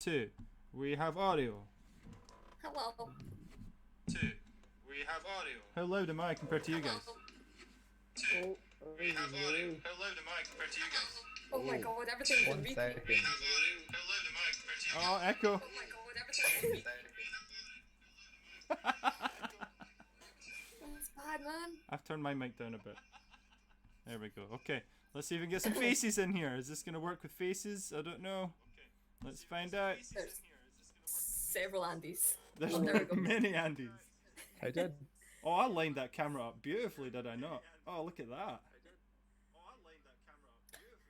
2. We have audio. Hello. 2. We have audio. How loud am I compared to you guys? 2. We have audio. How loud am I compared to you guys? Oh my god, everything's on repeat. We have audio. How loud am I compared to you guys? Oh, echo. Oh my god, everything's on repeat. That's bad, man. I've turned my mic down a bit. There we go. Okay, let's see if we can get some faces in here. Is this going to work with faces? I don't know. Let's find out. There's several Andys. There's there we go. many Andys. I did. Oh, I lined that camera up beautifully, did I not? Oh, look at that.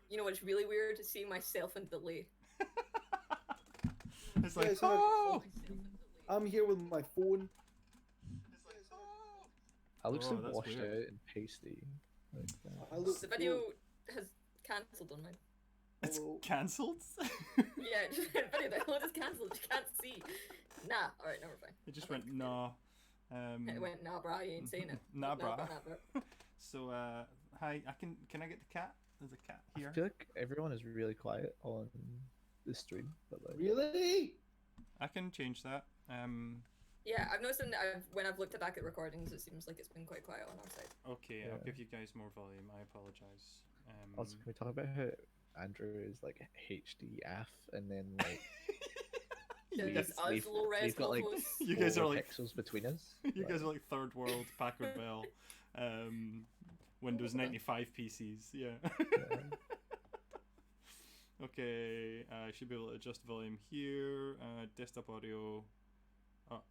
You know what's really weird is seeing myself in delay. It's like, Yes, oh! I'm here with my phone. I look Oh, so that's washed weird. out and pasty. Like, Oh, I look The video has cancelled on mine. It's Hello. cancelled? Yeah, just the video download is cancelled. You can't see. Nah, alright, never mind. It just went, nah. It went, nah, brah, you ain't saying it. Nah, brah. Nah, brah. So, hi, can I get the cat? There's a cat here. I feel like everyone is really quiet on the stream, but like, Really? I can change that. Yeah, I've noticed when I've looked back at recordings, it seems like it's been quite quiet on our side. Okay, I'll Yeah. give you guys more volume. I apologize. also, can we talk about how Andrew is like HDF and then like There's us we've low res got like logos. You guys are 4 like- pixels between us. You guys are like third world Packard Bell, Windows 95 PCs. Yeah. Yeah. Okay, I should be able to adjust volume here. Desktop audio up.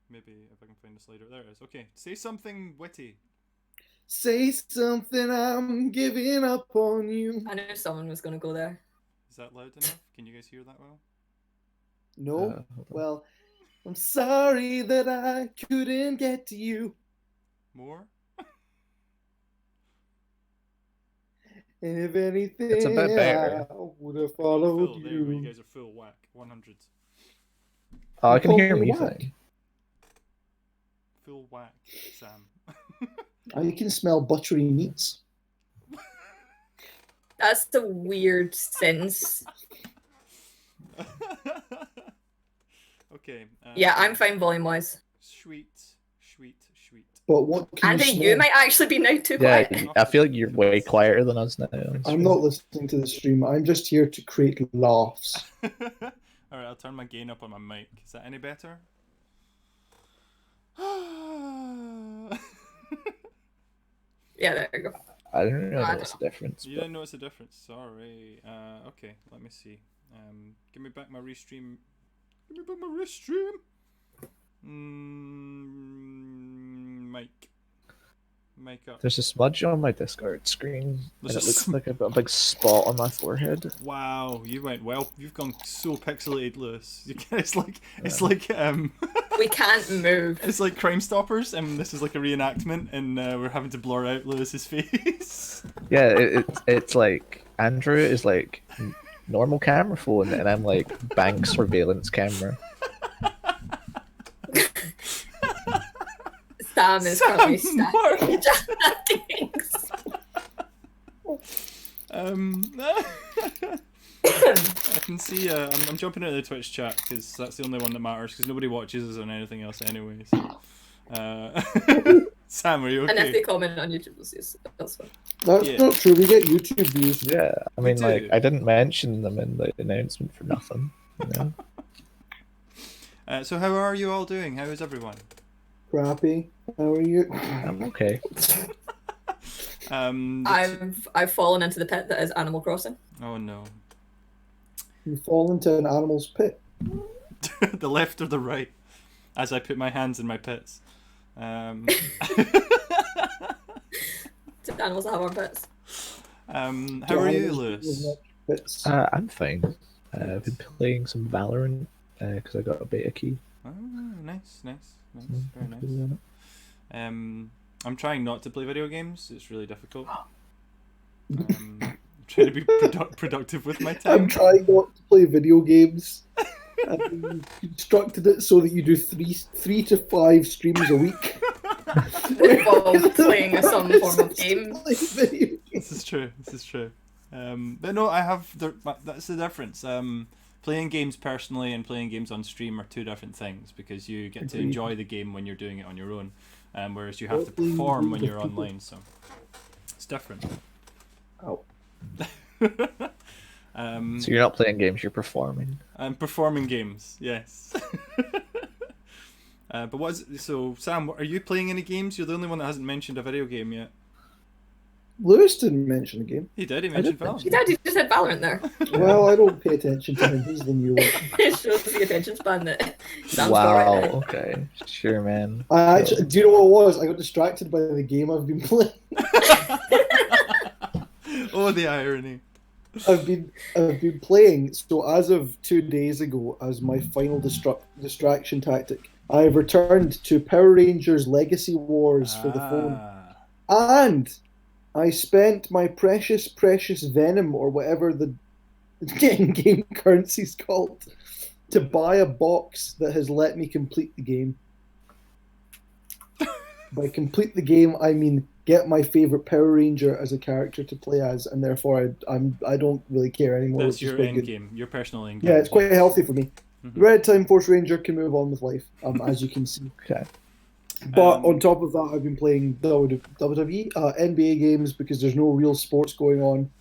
Maybe if I can find the slider. There it is. Okay, say something witty. Say something, I'm giving up on you. I knew someone was gonna go there. Is that loud enough? Can you guys hear that well? No? Hold on. Well, I'm sorry that I couldn't get to you. More? And if anything, It's a bit better. I would have followed Full, there you go. You you. guys are full whack. 100. Oh, I can Oh, hear me what? fine. Full whack, Sam. I can smell buttery meats. That's the weird sentence. Okay. Yeah, I'm fine volume wise. Sweet. But what can Andy, you you smell? might actually be now too Yeah, quiet. I feel like you're way quieter than us now. on I'm stream. not listening to the stream. I'm just here to create laughs. Alright, I'll turn my gain up on my mic. Is that any better? Yeah, there you go. I don't really I notice the difference. You but- didn't notice a difference. Sorry. Okay, let me see. Give me back my restream. Give me back my restream. Mic up. There's a smudge on my Discord screen, There's and a it looks like I've got a big spot on my forehead. Wow, you went well. You've gone so pixelated, Lewis. It's like We can't move. it's like Crime Stoppers, and this is like a reenactment, and we're having to blur out Lewis's face. Yeah, it's like Andrew is like normal camera phone, and I'm like bank surveillance camera. Sam is probably Sam, stacking. I can see. I'm jumping into the Twitch chat because that's the only one that matters. Because nobody watches us on anything else anyway. So. Sam, are you okay? And if they comment on YouTube, we'll see. That's fine. That's Yeah. not true. We get YouTube views. Yeah, I mean, do. like I didn't mention them in the announcement for nothing. You know? So how are you all doing? How is everyone? Crappy. How are you? I'm okay. I've fallen into the pit that is Animal Crossing. Oh no. You fall into an animal's pit. The left or the right? As I put my hands in my pits. Animals that have our pits. How are you, Lewis? Pits. I'm fine. I've been playing some Valorant because I got a beta key. Oh, nice. Very nice. I'm trying not to play video games. It's really difficult. I'm trying to be productive with my time. I'm trying not to play video games. I've constructed it so that you do three to 5 streams a week. Involved playing some form of game. This is true. But no, I have. That's the difference. Playing games personally and playing games on stream are two different things because you get to enjoy the game when you're doing it on your own, whereas you have to perform when you're online. So it's different. Oh. So you're not playing games, you're performing. I'm performing games, yes. But so Sam, are you playing any games? You're the only one that hasn't mentioned a video game yet. Lewis didn't mention a game. He did. He mentioned Valorant. He did. He just said Valorant there. Well, I don't pay attention to him. He's the new one. It shows the attention span that Sam's got Wow. right now. Okay. Sure, man. I actually, do you know what it was? I got distracted by the game I've been playing. Oh, the irony. I've been playing. So as of 2 days ago, as my final distraction tactic, I have returned to Power Rangers Legacy Wars for the phone, and I spent my precious Venom, or whatever the in-game currency's called, to buy a box that has let me complete the game. By complete the game, I mean get my favorite Power Ranger as a character to play as, and therefore I don't really care anymore. That's your end game, your personal end game. Yeah, it's quite healthy for me. Mm-hmm. Red Time Force Ranger can move on with life, as you can see. Okay. But on top of that, I've been playing WWE, NBA games because there's no real sports going on.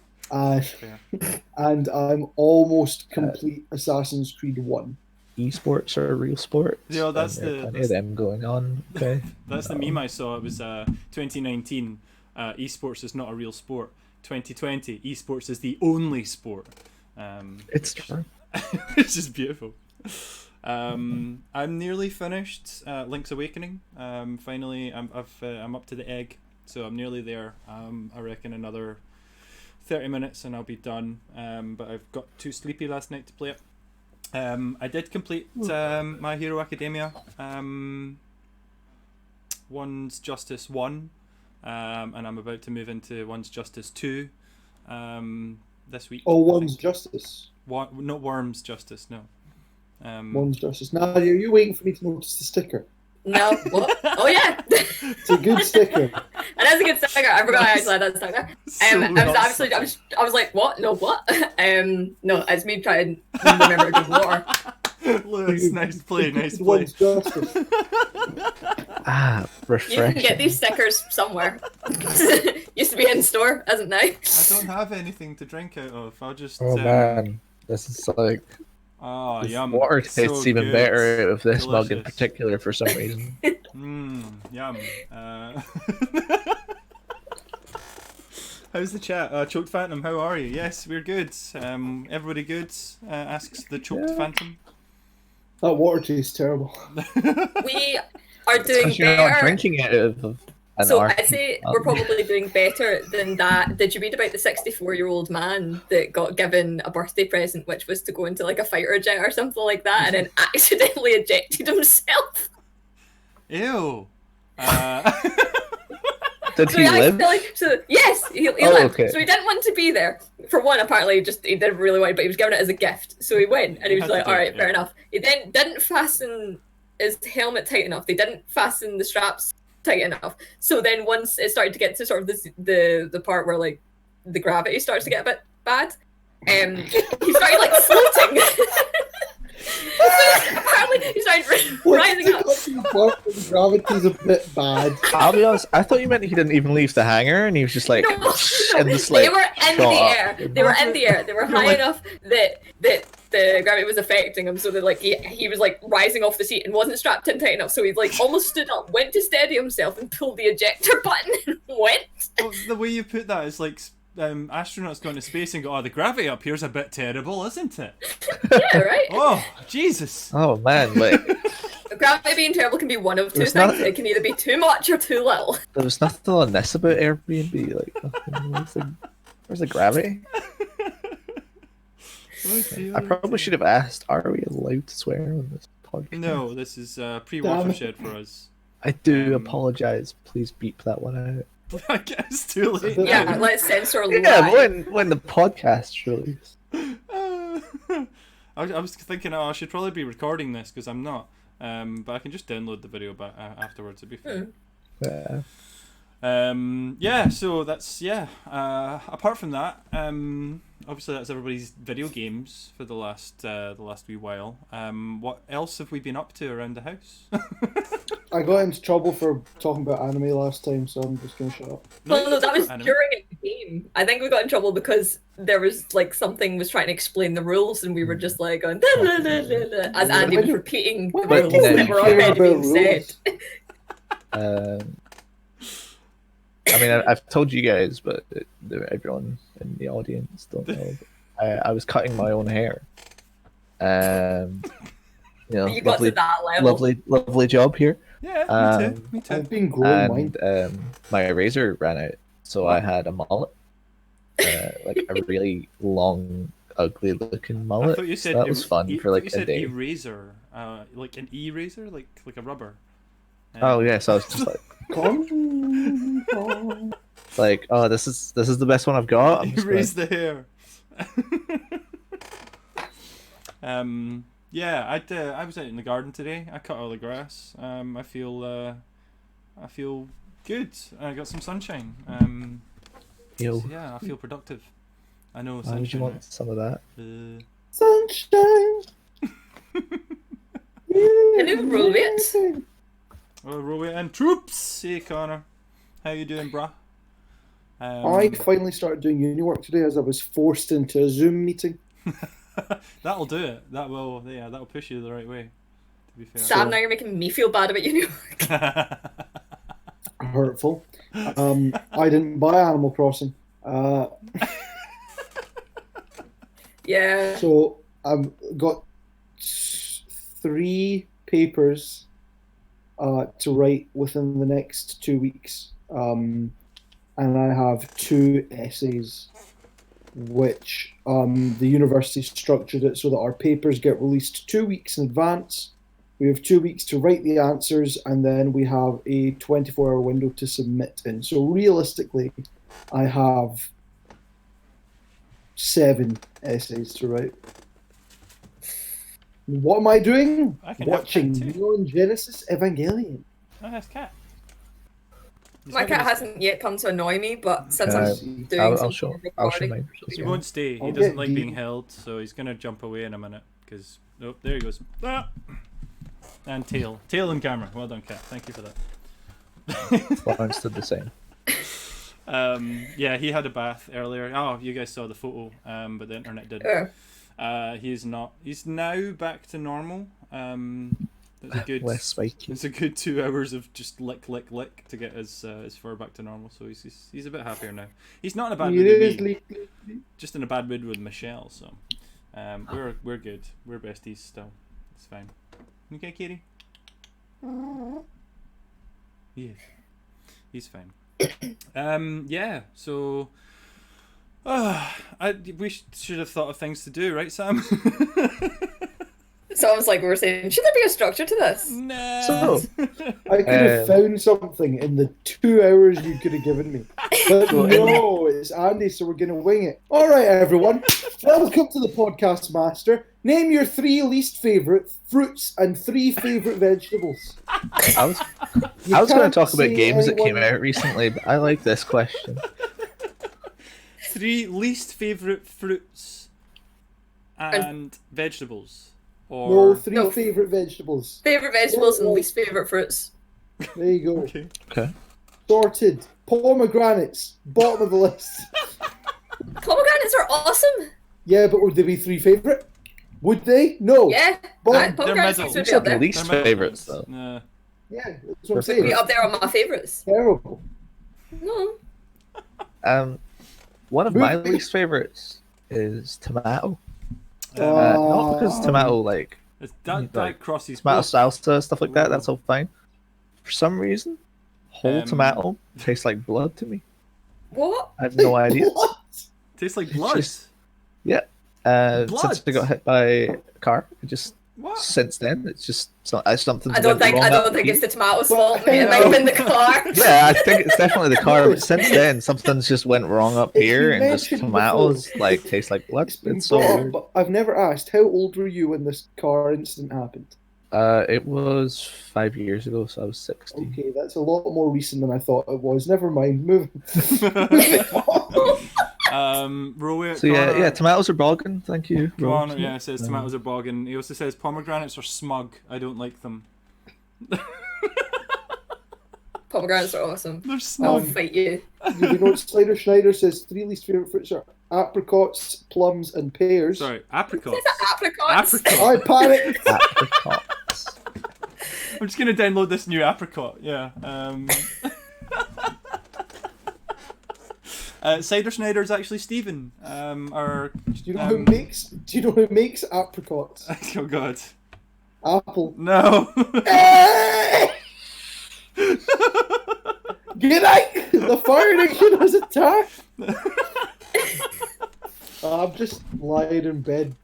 And I'm almost complete Assassin's Creed 1. Esports are real sports. Yeah, that's and there are plenty of them going on. Okay. That's the meme I saw. It was 2019. Esports is not a real sport. 2020. Esports is the only sport. It's true. It's just beautiful. I'm nearly finished Link's Awakening. Finally, I'm up to the egg, so I'm nearly there. I reckon another 30 minutes and I'll be done. But I've got too sleepy last night to play it. I did complete My Hero Academia. One's Justice 1, and I'm about to move into One's Justice 2 this week. Oh, One's Justice. Not Worm's Justice, no. One's Justice. Now, are you waiting for me to notice the sticker? No. What? Oh yeah. It's a good sticker. And that's a good sticker. I forgot I actually had that sticker. I was like, what? No, what? No, it's me trying to remember to do more. Lewis, nice play. One's Justice. Refreshing. You can get these stickers somewhere. Used to be in store, isn't now. I don't have anything to drink out of. I'll just. Oh man, this is like. Oh, yum. Water So tastes even good. better out of this mug in Delicious. particular for some reason. Yum. How's the chat? Choked Phantom, how are you? Yes, we're good. Everybody good? Asks the Choked Phantom. That water tastes terrible. We are doing Because you're not better. drinking it out of an So arc. I'd say we're probably doing better than that. Did you read about the 64-year-old man that got given a birthday present, which was to go into like a fighter jet or something like that, and then accidentally ejected himself? Ew. Did So he live? Yes, he Oh, lived. okay. So he didn't want to be there. For one, apparently, he didn't really want it, but he was given it as a gift. So he went, and he was Had to like, do "All it, right, fair yeah. enough." He then didn't fasten his helmet tight enough. They didn't fasten the straps tight enough. So then, once it started to get to sort of the part where like the gravity starts to get a bit bad, he started like floating. Apparently, he started rising up. The gravity's a bit bad. I'll be honest, I thought you meant he didn't even leave the hangar and he was just like, No, and just like they were in the shot up. air. They were in the air. They were high enough that the gravity was affecting him, so that like he was like rising off the seat and wasn't strapped in tight enough. So he like almost stood up, went to steady himself, and pulled the ejector button and went. Well, the way you put that is like astronauts going to space and go, "Oh, the gravity up here's a bit terrible, isn't it?" Yeah, right. Oh, Jesus. Oh man, like Gravity being terrible can be one of two There's things. not- It can either be too much or too little. there was nothing on this about Airbnb. Like, where's the gravity? I probably should have asked, are we allowed to swear on this podcast? No, this is pre-watershed for us. I do apologize. Please beep that one out. I guess it's too late. Yeah, let's censor Yeah, live. when the podcast released. I was thinking, I should probably be recording this because I'm not. But I can just download the video back afterwards. It'd be fine. Yeah, so that's apart from that, obviously that's everybody's video games for the last wee while. What else have we been up to around the house? I got into trouble for talking about anime last time, so I'm just gonna shut up. Well, no, that was Anime. during a game. I think we got in trouble because there was like something was trying to explain the rules, and we were just like going "Da, da, da, da, da," as Andy was repeating the But rules you that were already being said. I mean, I've told you guys, but everyone in the audience don't know. I was cutting my own hair. You know, You got to that level. lovely job here. Yeah, me too. I've been growing mine. And my razor ran out, so I had a mullet, like a really long, ugly-looking I mullet. thought you said So that was fun for like you a said day. eraser, like an eraser, like a rubber. Oh yeah, so I was just like, like, oh, this is the best one I've got. I'm just Erase gonna... the hair. Yeah, I was out in the garden today. I cut all the grass. I feel good. I got some sunshine. Yo, So yeah, I feel productive. I know. why would you want some of that? Sunshine. Hello, Rollwit. Oh, Rowie and troops. Hey, Connor, how you doing, brah? I finally started doing uni work today as I was forced into a Zoom meeting. That'll do it. That'll push you the right way. To be fair. Sam, now you're making me feel bad about uni work. Hurtful. I didn't buy Animal Crossing. Yeah. So I've got 3 papers to write within the next 2 weeks. And I have 2 essays, which the university structured it so that our papers get released 2 weeks in advance. We have 2 weeks to write the answers, and then we have a 24-hour window to submit in. So realistically, I have 7 essays to write. What am I doing? I can have Watching that too. Neon Genesis Evangelion. Oh, that's cat. My cat hasn't yet come to annoy me, but since I'm doing I'll some show recording, mine. He won't stay. He I'll doesn't get like Dean. being held, so he's gonna jump away in a minute. Because there he goes. Ah! And tail and camera. Well done, cat. Thank you for that. Florence did the same. Yeah, he had a bath earlier. Oh, you guys saw the photo, but the internet didn't. He's not. He's now back to normal. It's a good. Less spiky. It's a good 2 hours of just lick to get his fur back to normal. So he's a bit happier now. He's not in a bad mood with me, just in a bad mood with Michelle. So we're good. We're besties still. It's fine. Okay, Katie. Yeah, he's fine. Yeah. So. We should have thought of things to do, right, Sam? so I was like, we were saying, should there be a structure to this? No. So, I could have found something in the 2 hours you could have given me. But no, it's Andy, so we're going to wing it. All right, everyone. Welcome to the podcast master. Name your 3 least favourite fruits and 3 favourite vegetables. I was going to talk about games that came out recently, but I like this question. 3 least favourite fruits and vegetables. Or... No, 3 favourite vegetables. Favourite vegetables and least favourite fruits. There you go. Okay. Sorted. Pomegranates. Bottom of the list. Pomegranates are awesome. Yeah, but would they be 3 favourite? Would they? No. Yeah. Bottom. Pomegranates middle. would be Said up there. least They're my favourites, favourites. though. Yeah, that's what I'm Be saying. up there on my favourites. Terrible. No. One of my Movie. least favourites is tomato. Not because tomato, like, It's that like, crosses tomato both. salsa, stuff like that, that's all fine. For some reason, whole tomato tastes like blood to me. What? I have no idea. What? Tastes like blood. Yeah. Blood? Since I got hit by a car, What? since then, it's just something. I don't think it's the tomatoes' fault. Well, It might have been the car. Yeah, I think it's definitely the car. But since then, something's just went wrong up It's here, been and just mentioned tomatoes before. taste like blood. It's been It's so brought up, weird. but I've never asked how old were you when this car incident happened. It was 5 years ago, so I was 16. Okay, that's a lot more recent than I thought it was. Never mind. Move. Rowie, So yeah, Connor, tomatoes are bogging. Thank you. Connor, Rose. yeah, it says tomatoes are bogging. He also says pomegranates are smug. I don't like them. Pomegranates are awesome. They're I'll smug. fight you. You know what Slider Schneider says? 3 least favorite fruits are apricots, plums, and pears. Sorry, apricots. Is that apricots? Apricot. I panicked. Apricots. I'm just gonna download this new apricot. Yeah. Cider Schneider is actually Stephen. Or Do you know who makes? Do you know who makes apricots? oh god. Apple. No. Get out! The fire engine has attacked. I'm just lying in bed.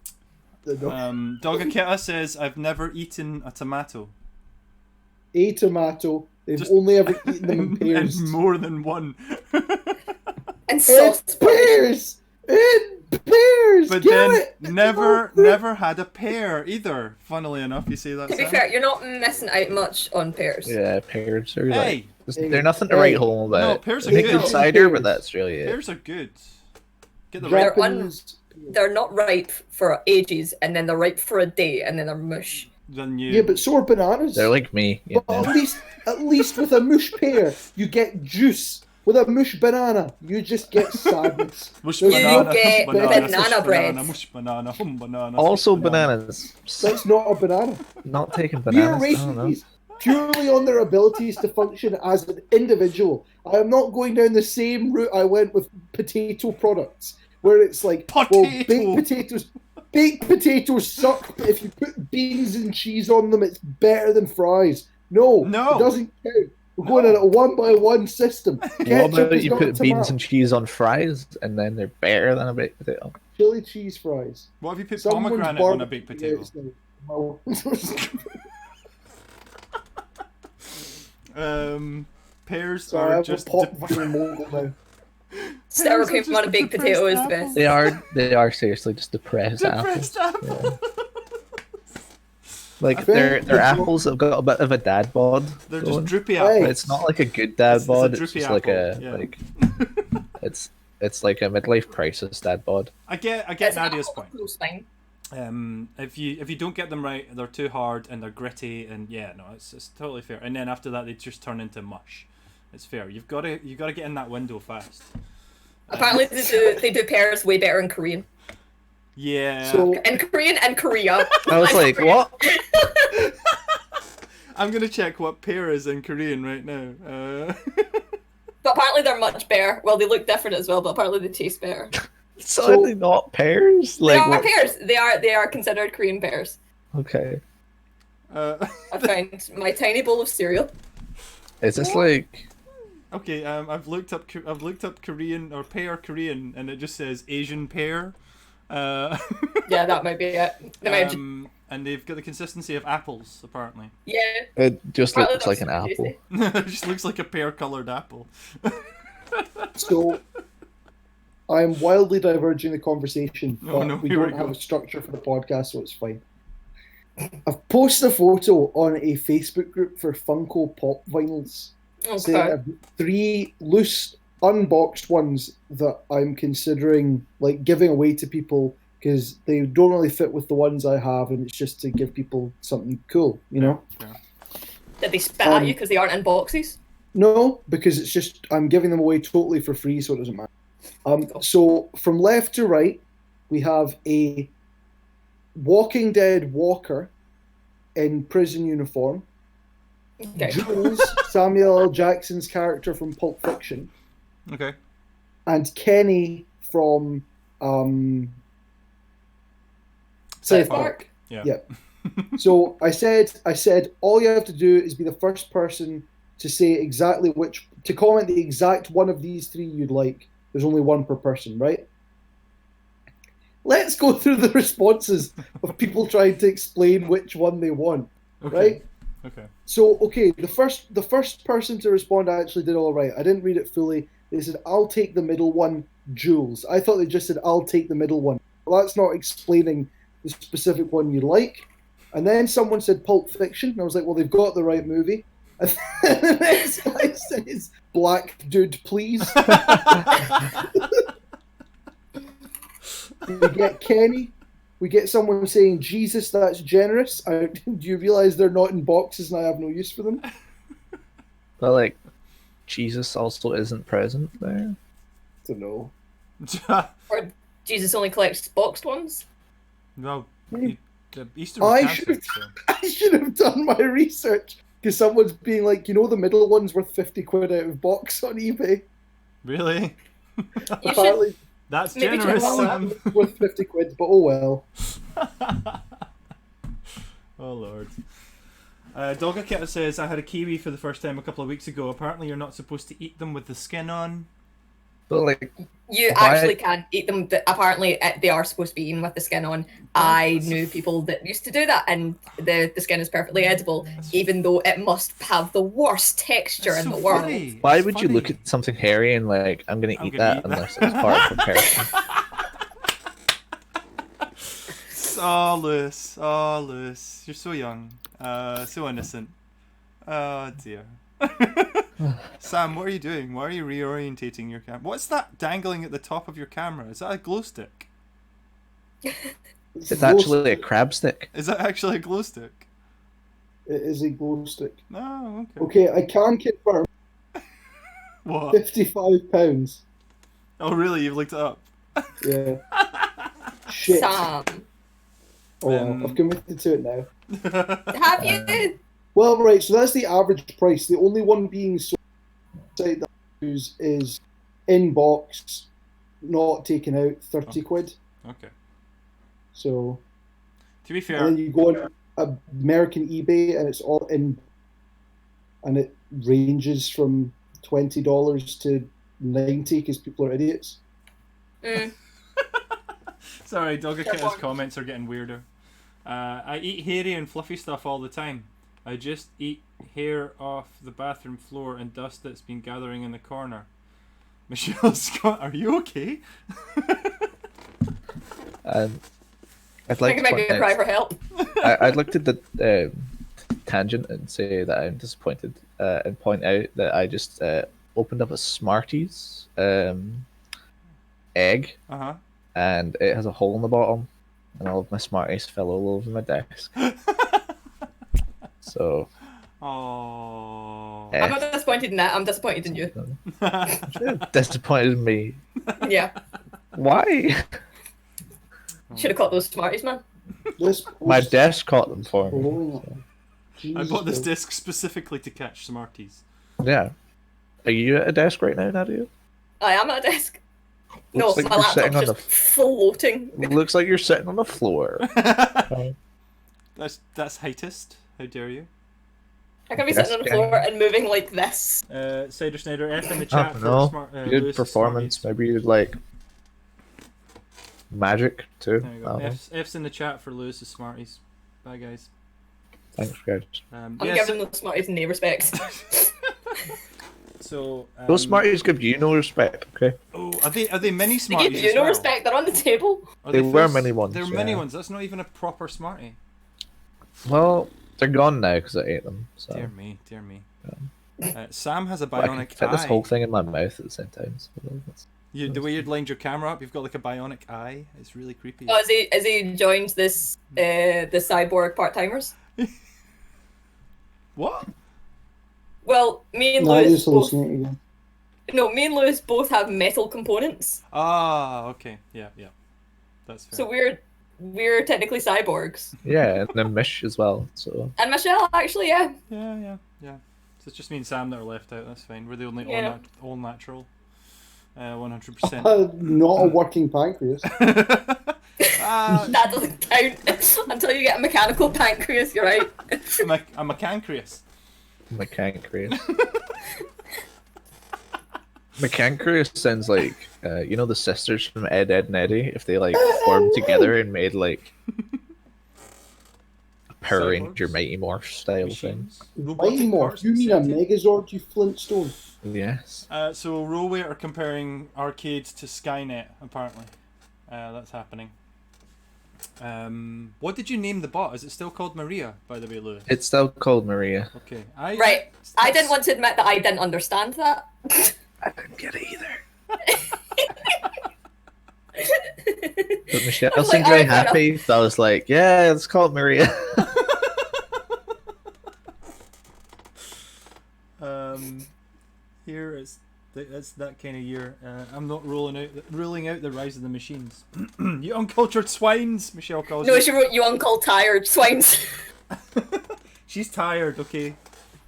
Dogaketa says I've never eaten a tomato. A tomato. They've Just- only ever eaten them in pairs. And more than one. And sauce. In pairs. In pairs. But Get then it? never had a pear either. Funnily enough, you see that. To be Sam? fair, you're not missing out much on pears. Yeah, pears are Hey, like they're nothing to write home about. No, pears are I think good. they're cider, but that's really it. pears are good. Get the They're right. Japanese. They're not ripe for ages, and then they're ripe for a day, and then they're mush. Than you. Yeah, but so are bananas. They're like me. You But know? at least with a mush pear, you get juice. With a mush banana, you just get sadness. Mush You banana, get banana, banana mush bread. banana, mush banana, banana. Also mush banana. bananas. That's not a banana. Not taking We are bananas. I rating don't know. these purely on their abilities to function as an individual. I am not going down the same route I went with potato products, where it's like, well, baked potatoes suck, but if you put beans and cheese on them, it's better than fries. No, No. it doesn't count. We're going in a 1-by-1 system. What Ketchup about is you not put a beans tomato. and cheese on fries, and then they're better than a baked potato? Chili cheese fries. What if you put Someone's pomegranate on a baked barbecue potato? Pears Sorry, are I'm just a pop fucking mogul now. Sour Pears are cream just on a baked potato is the depressed best. They are seriously just depressed depressed apples. apple. Like I think they're it's- apples that have got a bit of a dad bod. They're going. just droopy Hey. apples. It's not like a good dad It's a bod. It's droopy just like a apple, yeah. like it's like a midlife crisis dad bod. I get It's Nadia's apple point. toast thing. If you don't get them right, they're too hard and they're gritty, and yeah, no, it's totally fair. And then after that, they just turn into mush. It's fair. You've got to get in that window fast. Apparently, they do pears way better in Korean. Yeah. So In Korean and Korea. I was like, what? I'm gonna check what pear is in Korean right now. But apparently they're much better. Well, they look different as well, but apparently they taste better. So are they not pears? They Like are what? pears. They are considered Korean pears. Okay. I found my tiny bowl of cereal. Is this like Okay, I've looked up Korean or pear Korean, and it just says Asian pear. Yeah, that might be it. They might have And they've got the consistency of apples, apparently. yeah. it just Apparently looks like an that's apple? juicy. It just looks like a pear-colored apple. So, I am wildly diverging the conversation, Oh, but no, we here we don't have go. a structure for the podcast, so it's fine. I've posted a photo on a Facebook group for Funko Pop vinyls, saying Okay. I've got 3 loose, unboxed ones that I'm considering like giving away to people because they don't really fit with the ones I have, and it's just to give people something cool, you know? Yeah. Did they spit at you because they aren't in boxes? No, because it's just I'm giving them away totally for free, so it doesn't matter. So from left to right, we have a Walking Dead Walker in prison uniform. Okay. Jules, Samuel L. Jackson's character from Pulp Fiction, Okay. and Kenny from South South Park. Park. Yeah. Yeah. So I said, all you have to do is be the first person to say exactly to comment the exact one of these 3 you'd like. There's only one per person, right? Let's go through the responses of people trying to explain which one they want, Okay. right? Okay. So, okay, the first person to respond actually did all right. I didn't read it fully. They said, I'll take the middle one, Jules. I thought they just said, I'll take the middle one. Well, that's not explaining the specific one you like. And then someone said Pulp Fiction, and I was like, well, they've got the right movie. And then the next guy says, Black Dude, please. We get Kenny. We get someone saying, Jesus, that's generous. Do you realise they're not in boxes and I have no use for them? But like, Jesus also isn't present there. Don't know. Or Jesus only collects boxed ones. Well, the Easter I was should cancelled, so. I should have done my research because someone's being like, you know, the middle one's worth 50 quid out of box on eBay. Really? You should Apparently, That's maybe check generous, that Sam. it's worth 50 quid, but oh well. Oh lord. Dogakita says, I had a kiwi for the first time a couple of weeks ago. Apparently you're not supposed to eat them with the skin on. But like, You Why- actually can eat them. Apparently, they are supposed to be eaten with the skin on. I knew people that used to do that, and the skin is perfectly edible, even though it must have the worst texture That's in so the world. funny. why It's would you look funny. at something hairy and like, I'm gonna I'm eat gonna that eat unless that. it's part of preparation? Oh, Lewis. Oh, Lewis. You're so young. So innocent. Oh, dear. Sam, what are you doing? Why are you reorientating your camera? What's that dangling at the top of your camera? Is that a glow stick? It's actually a crab stick. Is that actually a glow stick? It is a glow stick. No, okay. Okay, I can confirm What? £55. Oh, really? You've looked it up? Yeah. Shit. Sam, Oh, well, I've committed to it now. have you? Well, right, so that's the average price. The only one being sold outside that news is in box, not taken out, 30 quid. Okay. So, To be and fair, then you go on American eBay and it's all in, and it ranges from $20 to 90 because people are idiots. Mm. sorry, Dogakita's comments are getting weirder. I eat hairy and fluffy stuff all the time. I just eat hair off the bathroom floor and dust that's been gathering in the corner. Michelle Scott, are you okay? And I'd I like think to it might be point a cry out, for help. I'd look at the tangent and say that I'm disappointed, and point out that I just opened up a Smarties egg, Uh-huh. and it has a hole in the bottom, and all of my Smarties fell all over my desk. So Oh. Eh. I'm not disappointed in that. I'm disappointed in you. disappointed in me. Yeah, Why? should have caught those Smarties, man. This My post desk caught them for is me. blowing up. I Jesus bought this Christ. disc specifically to catch Smarties. Yeah. Are you at a desk right now, Nadia? I am at a desk. No, Looks like my you're sitting laptop's on just floating. Looks like you're sitting on the floor. That's heightist. How dare you? I can be Yes, sitting on the gang. floor and moving like this. Cider Snyder, F in the I chat don't for know. smart. Good Lewis performance. Smarties. Maybe you'd like magic too. There you I go. don't know. F's in the chat for Lewis's Smarties. Bye, guys. Thanks, guys. I'm Yes, giving those Smarties no respect. so Those Smarties give you no respect, okay? Oh, are they mini They Smarties? give you as no well? respect. They're on the table. Are They were full- mini ones, They're mini yeah. ones. That's not even a proper Smartie. Well, they're gone now because I ate them. So Dear me, dear me. Sam has a but I can bionic fit eye. this whole thing in my mouth at the same time. So that's- The way you'd lined your camera up, you've got like a bionic eye. It's really creepy. Oh, has he joined this the cyborg part timers? What? Well, me and No, I Lewis just both. hallucinating again. No, me and Lewis both have metal components, Ah, okay. Yeah, yeah. That's fair. so we're technically cyborgs. Yeah, and then Mish as well. So And Michelle, actually, yeah. Yeah. So it's just me and Sam that are left out. That's fine. We're the only Yeah. all natural. 100%. Not a working pancreas. That doesn't count until you get a mechanical pancreas. You're right. I'm a cancreas. my pancreas. My pancreas sounds like you know the sisters from Ed, Ed and Eddie if they like formed together and made like a Power Cyborgs? Ranger Mighty Morph style thing. Machines. Mighty Morph. parts You and mean a sentient. Megazord, you Flintstone? Yes. So Rollway are comparing R-CADE to Skynet. Apparently, that's happening. What did you name the bot? Is it still called Maria, by the way, Lewis? It's still called Maria. Okay. Right. I didn't want to admit that I didn't understand that. I didn't get it either. But Michelle was seemed like, very "Alright, fair happy, so I was like, yeah, it's called Maria. Here is it's that kind of year. I'm not ruling out the rise of the machines. You uncultured swines, Michelle calls No, you. she wrote you uncalled tired swines. She's tired. Okay,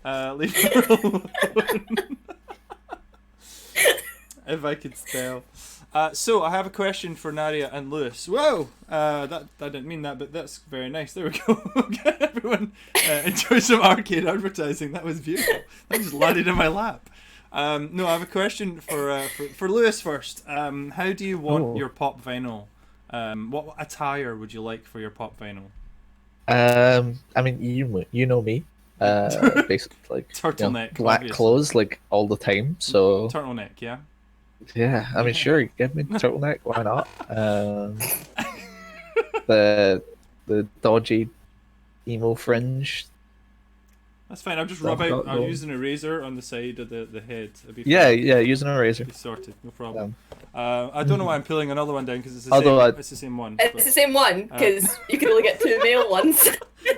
leave her alone. If I could spell. So I have a question for Nadia and Lewis. Whoa! That I didn't mean that, but that's very nice. There we go. Okay, everyone enjoy some R-CADE advertising. That was beautiful. That just landed in my lap. No, I have a question for Lewis first. How do you want your pop vinyl? What attire would you like for your pop vinyl? I mean, you know me. Basically, like Turtleneck, black obviously. clothes, like all the time. So Turtleneck, yeah. yeah, I mean, sure, give me the turtleneck. Why not? The dodgy emo fringe. That's fine. I'll just rub out. I'll use an eraser on the side of the head. It'll be Yeah, fine. yeah, using a razor. It'll be sorted. No problem. I don't know why I'm pulling another one down because it's the Although same. It's the same one. It's the same one because you can only get 2 male ones.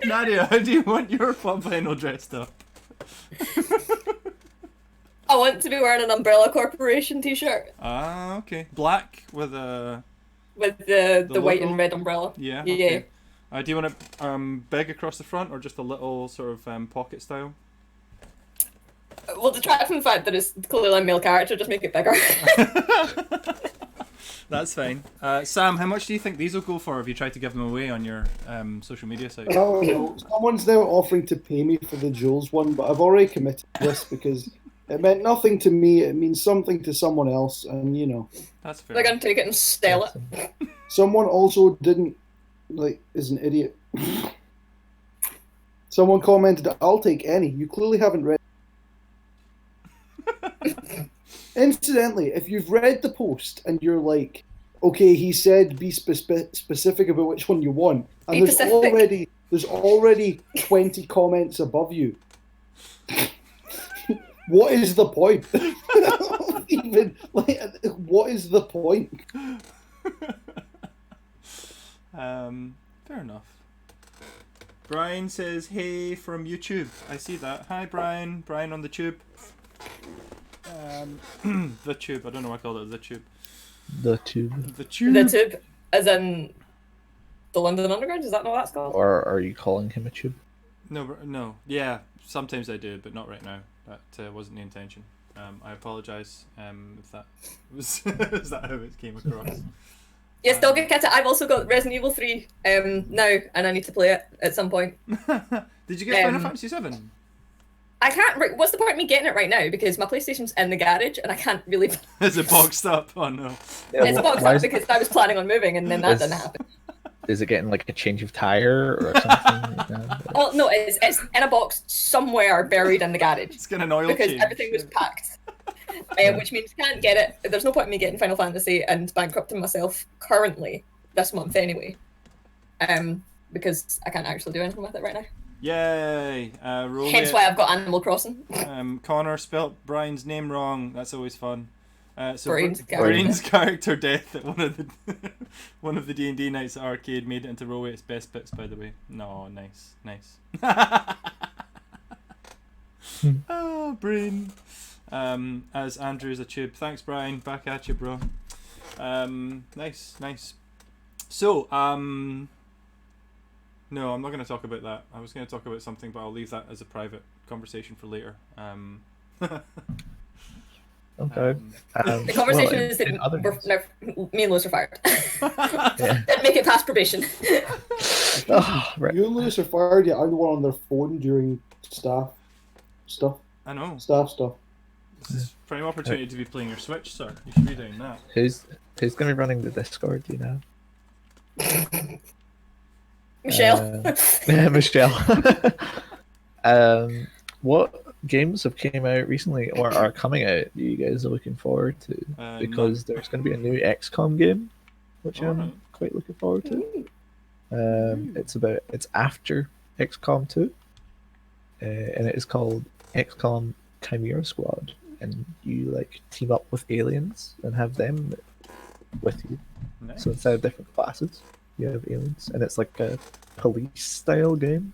Nadia, how do you want your pop vinyl dressed up? I want to be wearing an Umbrella Corporation t-shirt Ah, okay. Black with a with the white logo? and red umbrella. yeah. Yeah. Okay. Do you want it big across the front or just a little sort of pocket style? Well, detract from the fact that it's clearly a male character, just make it bigger. That's fine. Sam, how much do you think these will go for if you try to give them away on your social media site? I don't know. Someone's now offering to pay me for the Jules one, but I've already committed to this because it meant nothing to me. It means something to someone else, and you know. That's fair. They're gonna take it and sell it. Someone also didn't, is an idiot. Someone commented, "I'll take any." You clearly haven't read. Incidentally, if you've read the post and you're like, okay, he said be specific about which one you want, and Be there's already 20 comments above you. What is the point? Even what is the point? Fair enough. Brian says, "Hey" from YouTube. I see that. Hi, Brian. Brian on the tube. The tube. I don't know why I called it the tube. The tube. The tube. The tube, as in the London Underground. Is that not what that's called? Or are you calling him a tube? No. Yeah, sometimes I do, but not right now. That wasn't the intention. I apologise if that was is that how it came across. Yes, Dog Cat. I've also got Resident Evil 3 now, and I need to play it at some point. Did you get Final Fantasy 7? I can't. What's the point of me getting it right now? Because my PlayStation's in the garage, and I can't really. Is it boxed up? Oh no. Yeah, It's boxed up because I was planning on moving, and then that didn't happen. Is it getting like a change of tire or something? Like that? Oh no, it's in a box somewhere buried in the garage. It's got an oil because change. everything was packed. Which means I can't get it. There's no point in me getting Final Fantasy and bankrupting myself currently this month anyway. Because I can't actually do anything with it right now. Yay! Hence why I've got Animal Crossing. Connor spelt Brian's name wrong. That's always fun. So Brian's character death at one of the D&D nights at R-CADE made it into Rowaite's best bits, by the way. No, nice. Oh, Brian. As Andrew's a tube. Thanks, Brian. Back at you, bro. Nice. So, no, I'm not going to talk about that. I was going to talk about something, but I'll leave that as a private conversation for later. Okay. The conversation is that me and Lewis are fired. Didn't make it past probation. Right. You and Lewis are fired yet? I'm the one on their phone during staff stuff. I know. Staff stuff. This is prime opportunity to be playing your Switch, sir. You should be doing that. Who's going to be running the Discord? Do you know? Michelle. Michelle. What games have came out recently or are coming out that you guys are looking forward to? Because there's going to be a new XCOM game, which I'm quite looking forward to. It's after XCOM 2, and it is called XCOM Chimera Squad, and you like team up with aliens and have them with you. Nice. So instead of different classes, you have aliens, and it's like a police style game.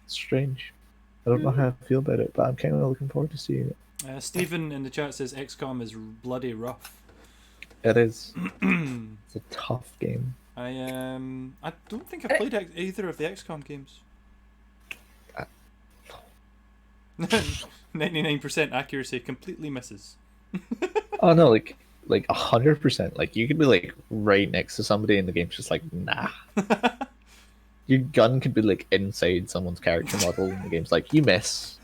It's strange. I don't know how I feel about it, but I'm kind of looking forward to seeing it. Stephen in the chat says XCOM is bloody rough. It is. It's a tough game. I don't think I've played either of the XCOM games. 99% accuracy completely misses. Oh no, like 100%. Like you could be like right next to somebody and the game's just like nah. Your gun could be like inside someone's character model and the game's like you miss.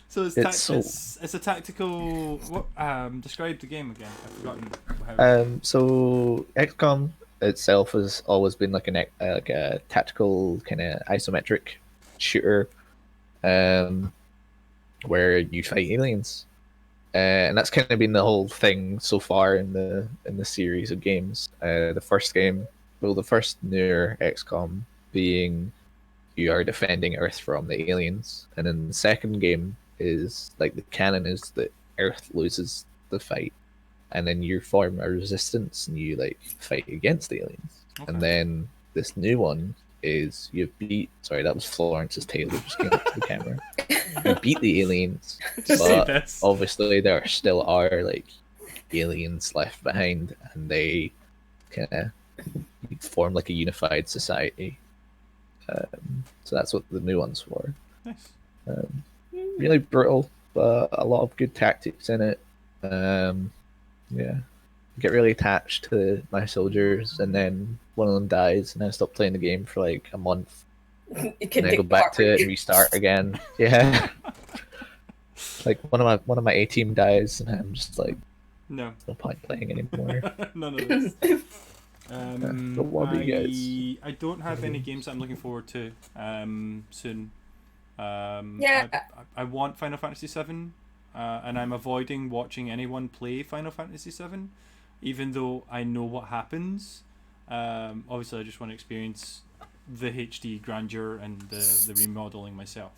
So it's a tactical. What describe the game again? I've forgotten. So XCOM itself has always been like a tactical kind of isometric shooter, where you fight aliens, and that's kind of been the whole thing so far in the series of games. The first newer XCOM being you are defending Earth from the aliens, and then the second game is like the canon is that Earth loses the fight, and then you form a resistance and you like fight against the aliens. Okay. And then this new one is you beat. Sorry, that was Florence's tail that just came up to the camera. You beat the aliens, but obviously there still are like aliens left behind, and they kind of form like a unified society. So that's what the new one's for. Nice. Really brutal, but a lot of good tactics in it. Yeah, I get really attached to my soldiers, and then one of them dies, and I stop playing the game for like a month. And then I go back to it and restart again. Yeah. Like one of my A team dies, and I'm just like, no point playing anymore. None of this. But what about you guys? I don't have any games that I'm looking forward to soon. Yeah. I want Final Fantasy VII, and I'm avoiding watching anyone play Final Fantasy VII, even though I know what happens. Obviously, I just want to experience the HD grandeur and the remodeling myself.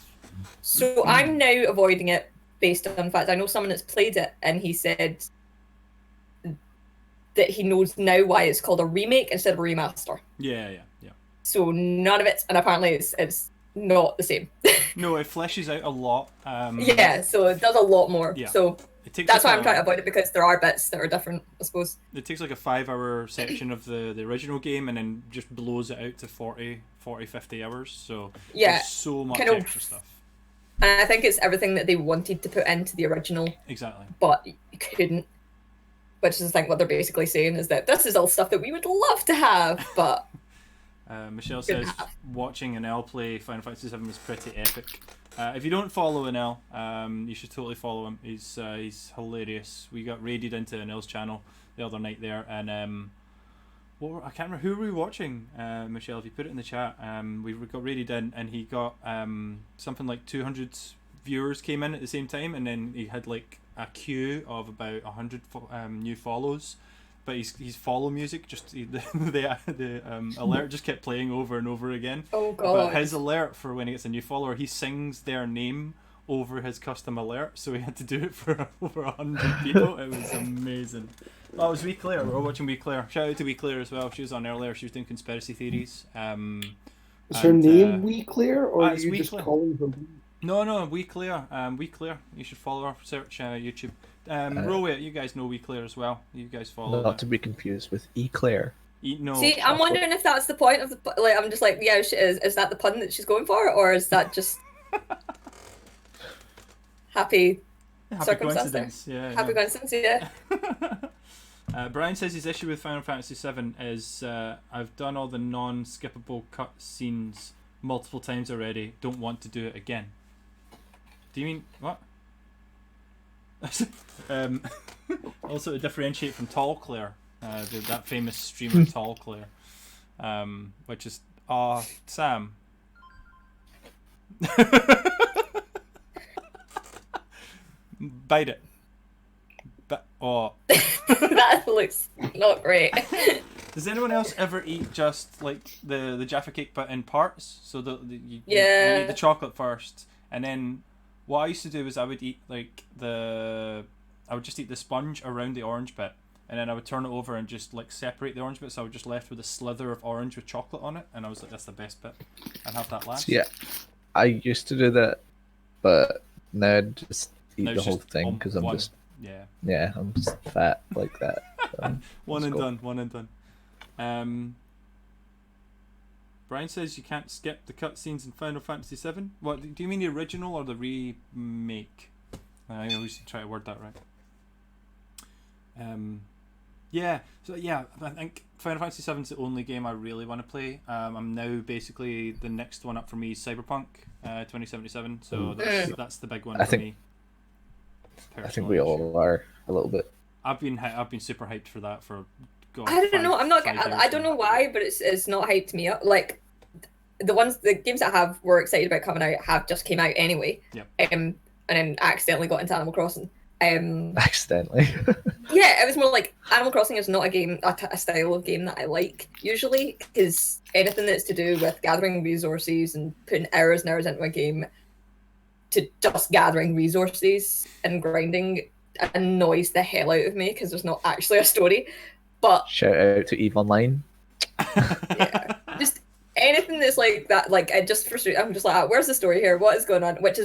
So I'm now avoiding it based on the fact I know someone that's played it, and he said that he knows now why it's called a remake instead of a remaster. Yeah. So none of it, and apparently it's not the same. No, it fleshes out a lot. Yeah, so it does a lot more. Yeah. So that's why I'm trying to avoid it, because there are bits that are different, I suppose. It takes like a 5-hour section of the original game and then just blows it out to 40, 50 hours. So yeah, there's so much kind of extra stuff. And I think it's everything that they wanted to put into the original. Exactly. But you couldn't. Which is, I think, what they're basically saying is that this is all stuff that we would love to have, but... Michelle says watching Anel play Final Fantasy VII is pretty epic. If you don't follow Anel, you should totally follow him. He's hilarious. We got raided into Anel's channel the other night there, and I can't remember who were we watching. Michelle, if you put it in the chat, we got raided in, and he got something like 200 viewers came in at the same time, and then he had like a queue of about 100 new follows. But his follow music the alert just kept playing over and over again. Oh god! But his alert for when he gets a new follower, he sings their name over his custom alert, so he had to do it for over 100 people. It was amazing. Oh, it was Wee Claire. We were watching Wee Claire. Shout out to Wee Claire as well. She was on earlier. She was doing conspiracy theories. Is her name Wee Claire, or are you just Claire. calling her Wee? No, Wee Claire. Wee Claire. You should follow her. Search YouTube. Rowit, you guys know Wee Claire as well. You guys follow. Not to be confused with Eclair. No. See, I'm wondering if that's the point of the. Like, I'm just like, yeah, is that the pun that she's going for, or is that just happy coincidence? Yeah. Happy coincidence, yeah. Brian says his issue with Final Fantasy VII is I've done all the non-skippable cut scenes multiple times already. Don't want to do it again. Do you mean what? Also to differentiate from Tall Claire, that famous streamer Tall Claire, which is Sam. Bite it. That looks not great. Does anyone else ever eat just like the Jaffa cake but in parts? So you Yeah. eat the chocolate first, and then what I used to do is I would eat I would just eat the sponge around the orange bit, and then I would turn it over and just like separate the orange bit, so I was just left with a slither of orange with chocolate on it, and I was like, that's the best bit, and have that last. Yeah, I used to do that, but now I just eat Now the it's whole just thing because I'm one. just Yeah. I'm just fat like that. So One let's and go. done. One and done. Brian says you can't skip the cutscenes in Final Fantasy VII. What do you mean, the original or the remake? I always try to word that right. Yeah. So yeah, I think Final Fantasy VII is the only game I really want to play. I'm now basically the next one up for me is Cyberpunk 2077. So that's the big one I for think- me. I think we all are a little bit. I've been super hyped for that for. God, I don't know. I'm not. 5 years I don't now. know why, but it's not hyped me up. Like the games that we're excited about coming out have just came out anyway. Yep. And then accidentally got into Animal Crossing. Accidentally. Yeah, it was more like Animal Crossing is not a style of game that I like usually, because anything that's to do with gathering resources and putting hours and hours into a game to just gathering resources and grinding annoys the hell out of me because there's not actually a story. But Shout out to EVE Online. yeah, just anything that's like that, like it just frustrates. I'm just like, where's the story here? What is going on? Which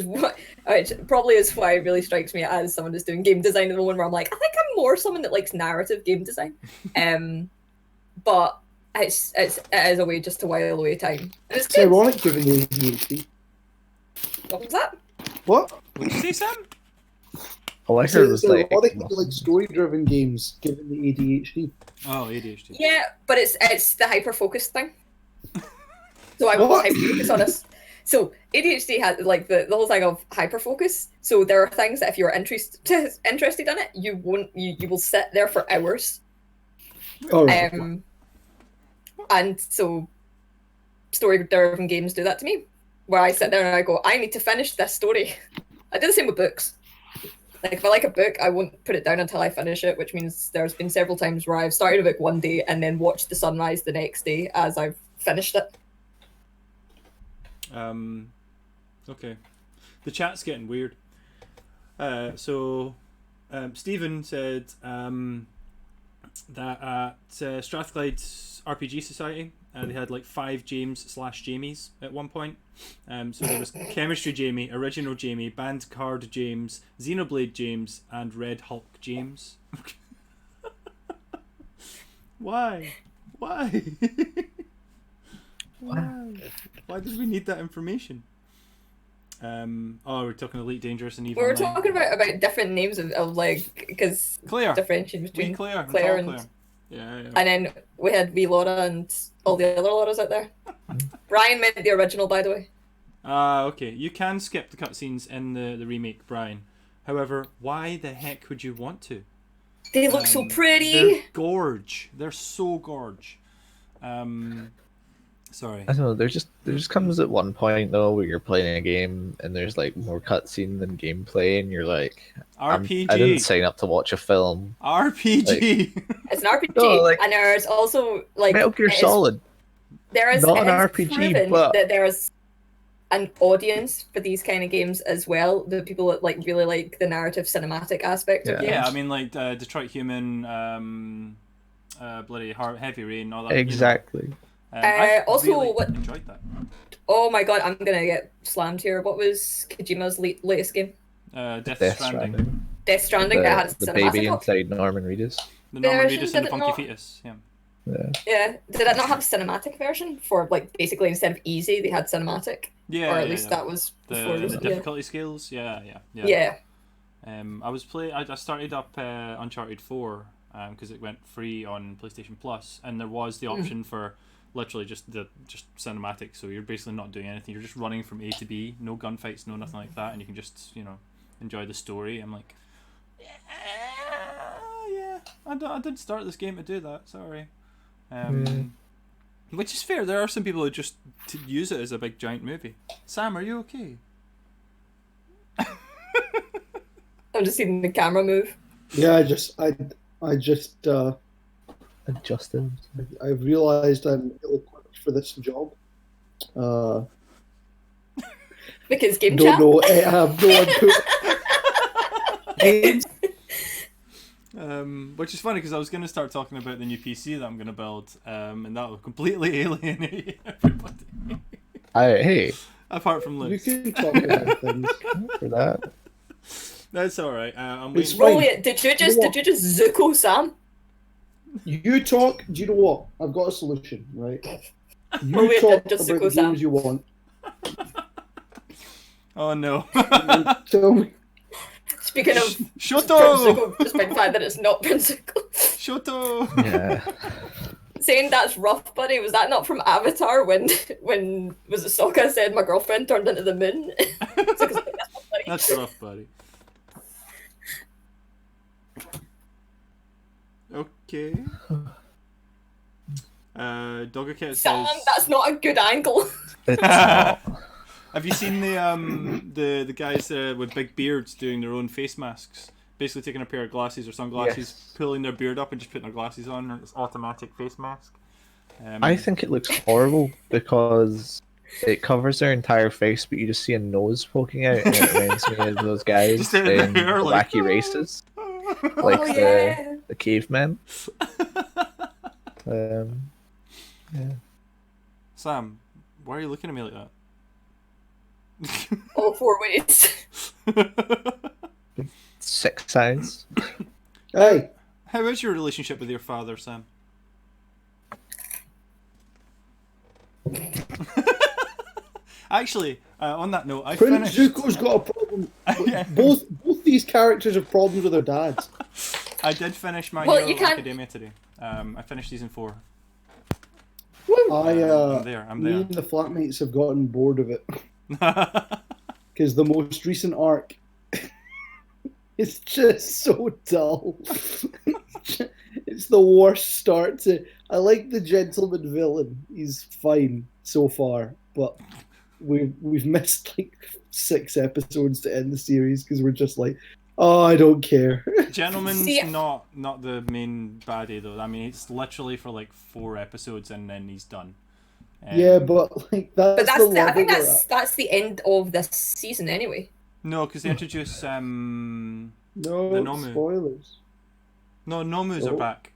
probably is why it really strikes me as someone that's doing game design at the moment, where I'm like, I think I'm more someone that likes narrative game design. But it is a way just to while away time. And it's It's good. ironic given the ADHD. What was that? What? What did you say, Sam? All I So heard it's was like, ironic that you like story-driven games given the ADHD. Oh, ADHD. Yeah, but it's the hyper focus thing. So I will What? hyper focus on this. So ADHD has like the whole thing of hyper focus. So there are things that if you're interested in it, you will sit there for hours. Oh, right. And so story-driven games do that to me, where I sit there and I go, I need to finish this story. I do the same with books. Like if I like a book, I won't put it down until I finish it, which means there's been several times where I've started a book one day and then watched the sunrise the next day as I've finished it. Okay. The chat's getting weird. So Stephen said that at Strathclyde's RPG Society, they had like 5 James/Jamies at one point. So there was Chemistry Jamie, Original Jamie, Band Card James, Xenoblade James, and Red Hulk James. Why? Why? Why did we need that information? We're talking Elite Dangerous and Evil. We were talking about different names of like, because Claire. differentiating between We Claire. Claire and and Claire. Yeah. and then we had V Laura and all the other Lauras out there. Brian meant the original, by the way. Okay. You can skip the cutscenes in the remake, Brian. However, why the heck would you want to? They look so pretty. They're gorge. They're so gorge. Sorry. I don't know. There just comes at one point though where you're playing a game and there's like more cutscene than gameplay, and you're like, RPG. I didn't sign up to watch a film. RPG. It's an RPG, No, like- and there's also like Metal Gear Solid. There is not it an is RPG, proven but- that there is an audience for these kind of games as well. The people that like really like the narrative cinematic aspect of games. Yeah, I mean like Detroit Human, bloody Heavy Rain, all that. Exactly. I also, really what- enjoyed that. Oh my god, I'm gonna get slammed here. What was Kojima's latest game? Death Stranding. Death Stranding. It had The cinematic baby op- inside Norman Reedus. The Norman version, Reedus and did the it Funky not? Fetus. Yeah. Yeah, did it not have a cinematic version for like basically instead of easy they had cinematic? Yeah. Or at least that was before. the Yeah. difficulty scales. Yeah. Yeah. I started up Uncharted 4 because it went free on PlayStation Plus, and there was the option for literally just cinematic. So you're basically not doing anything. You're just running from A to B, no gunfights, no nothing like that, and you can just enjoy the story. I'm like, yeah. I did start this game to do that. Sorry. Which is fair. There are some people who just use it as a big giant movie. Sam, are you okay? I'm just seeing the camera move. Yeah, I just Adjusted. I've realised I'm ill-equipped for this job. Because game Don't chat. know. I have no input. Which is funny because I was going to start talking about the new PC that I'm going to build, and that will completely alienate everybody. Hey, Apart from You Luke. can talk about things. for that. That's alright. I'm It's waiting. fine. Rolly, did you just Zuko Sam? You talk. Do you know what? I've got a solution, right? You Oh, wait, talk just about the Zuko Sam. games you want. Oh no. You tell me. Speaking of Shoto! Zuko, despite the fact that it's not Prince Zuko. Shoto! Yeah. Saying that's rough, buddy. Was that not from Avatar when was it Sokka said my girlfriend turned into the moon? Zuko's like, that's not funny. That's rough, buddy. Okay. Doggercat Sam, says... that's not a good angle. It's not. Have you seen the guys with big beards doing their own face masks? Basically taking a pair of glasses or sunglasses, Yes. pulling their beard up and just putting their glasses on, and it's automatic face mask. I think it looks horrible because it covers their entire face, but you just see a nose poking out, and it reminds me of those guys Just out of in the hair, like, Wacky Races, like Oh, yeah. the cavemen. Yeah. Sam, why are you looking at me like that? All 4 ways. 6 eyes. Hey, How is your relationship with your father, Sam? Actually, on that note, I Prince finished. Zuko's got a problem. Yeah. Both these characters have problems with their dads. I did finish My Well, Hero you can't- Academia today. I finished season 4. I'm I'm me there. and the flatmates have gotten bored of it because the most recent arc is just so dull. It's the worst start to. I like the gentleman villain; he's fine so far, but we've missed like 6 episodes to end the series because we're just like, oh, I don't care. Gentleman's See- not the main baddie though. I mean, it's literally for like 4 episodes and then he's done. Yeah, but like that's But the I level think we're at. that's the end of this season anyway. No, because they introduce the No Nomu. spoilers. Nomus Oh. are back.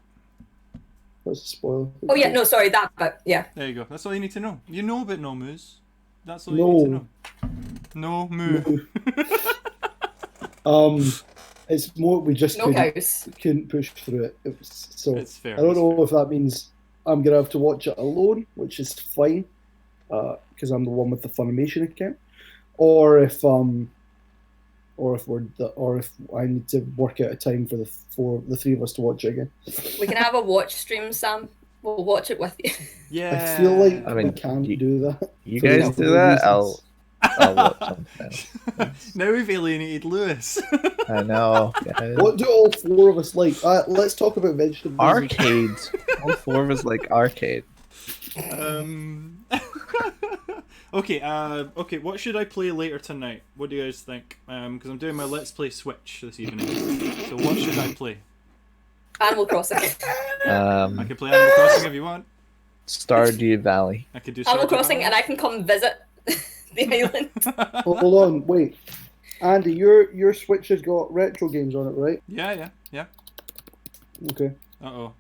That's a spoiler. Oh yeah, no, sorry, that but yeah. There you go. That's all you need to know. You know about Nomus. That's all you need to know. No moo. It's more we just No cows. couldn't push through it. It was, so It's fair. I don't it's know if that means I'm gonna have to watch it alone, which is fine, because I'm the one with the Funimation account, or if I need to work out a time for the 3 of us to watch it again. We can have a watch stream, Sam. We'll watch it with you. Yeah. I feel like I mean, we can't you- do that. You For guys multiple do that, reasons. I'll watch something else. Now we've alienated Lewis. I know. Guys. What do all 4 of us like? Let's talk about vegetables. R-CADE. All 4 of us like R-CADE. Okay. Okay. What should I play later tonight? What do you guys think? Because I'm doing my Let's Play Switch this evening. So what should I play? Animal Crossing. I can play Animal Crossing if you want. Stardew Valley. I could do Animal Stardew Crossing, Valley. and I can come visit the island. Hold on, wait. Andy, your Switch has got retro games on it, right? Yeah. Okay. Uh-oh.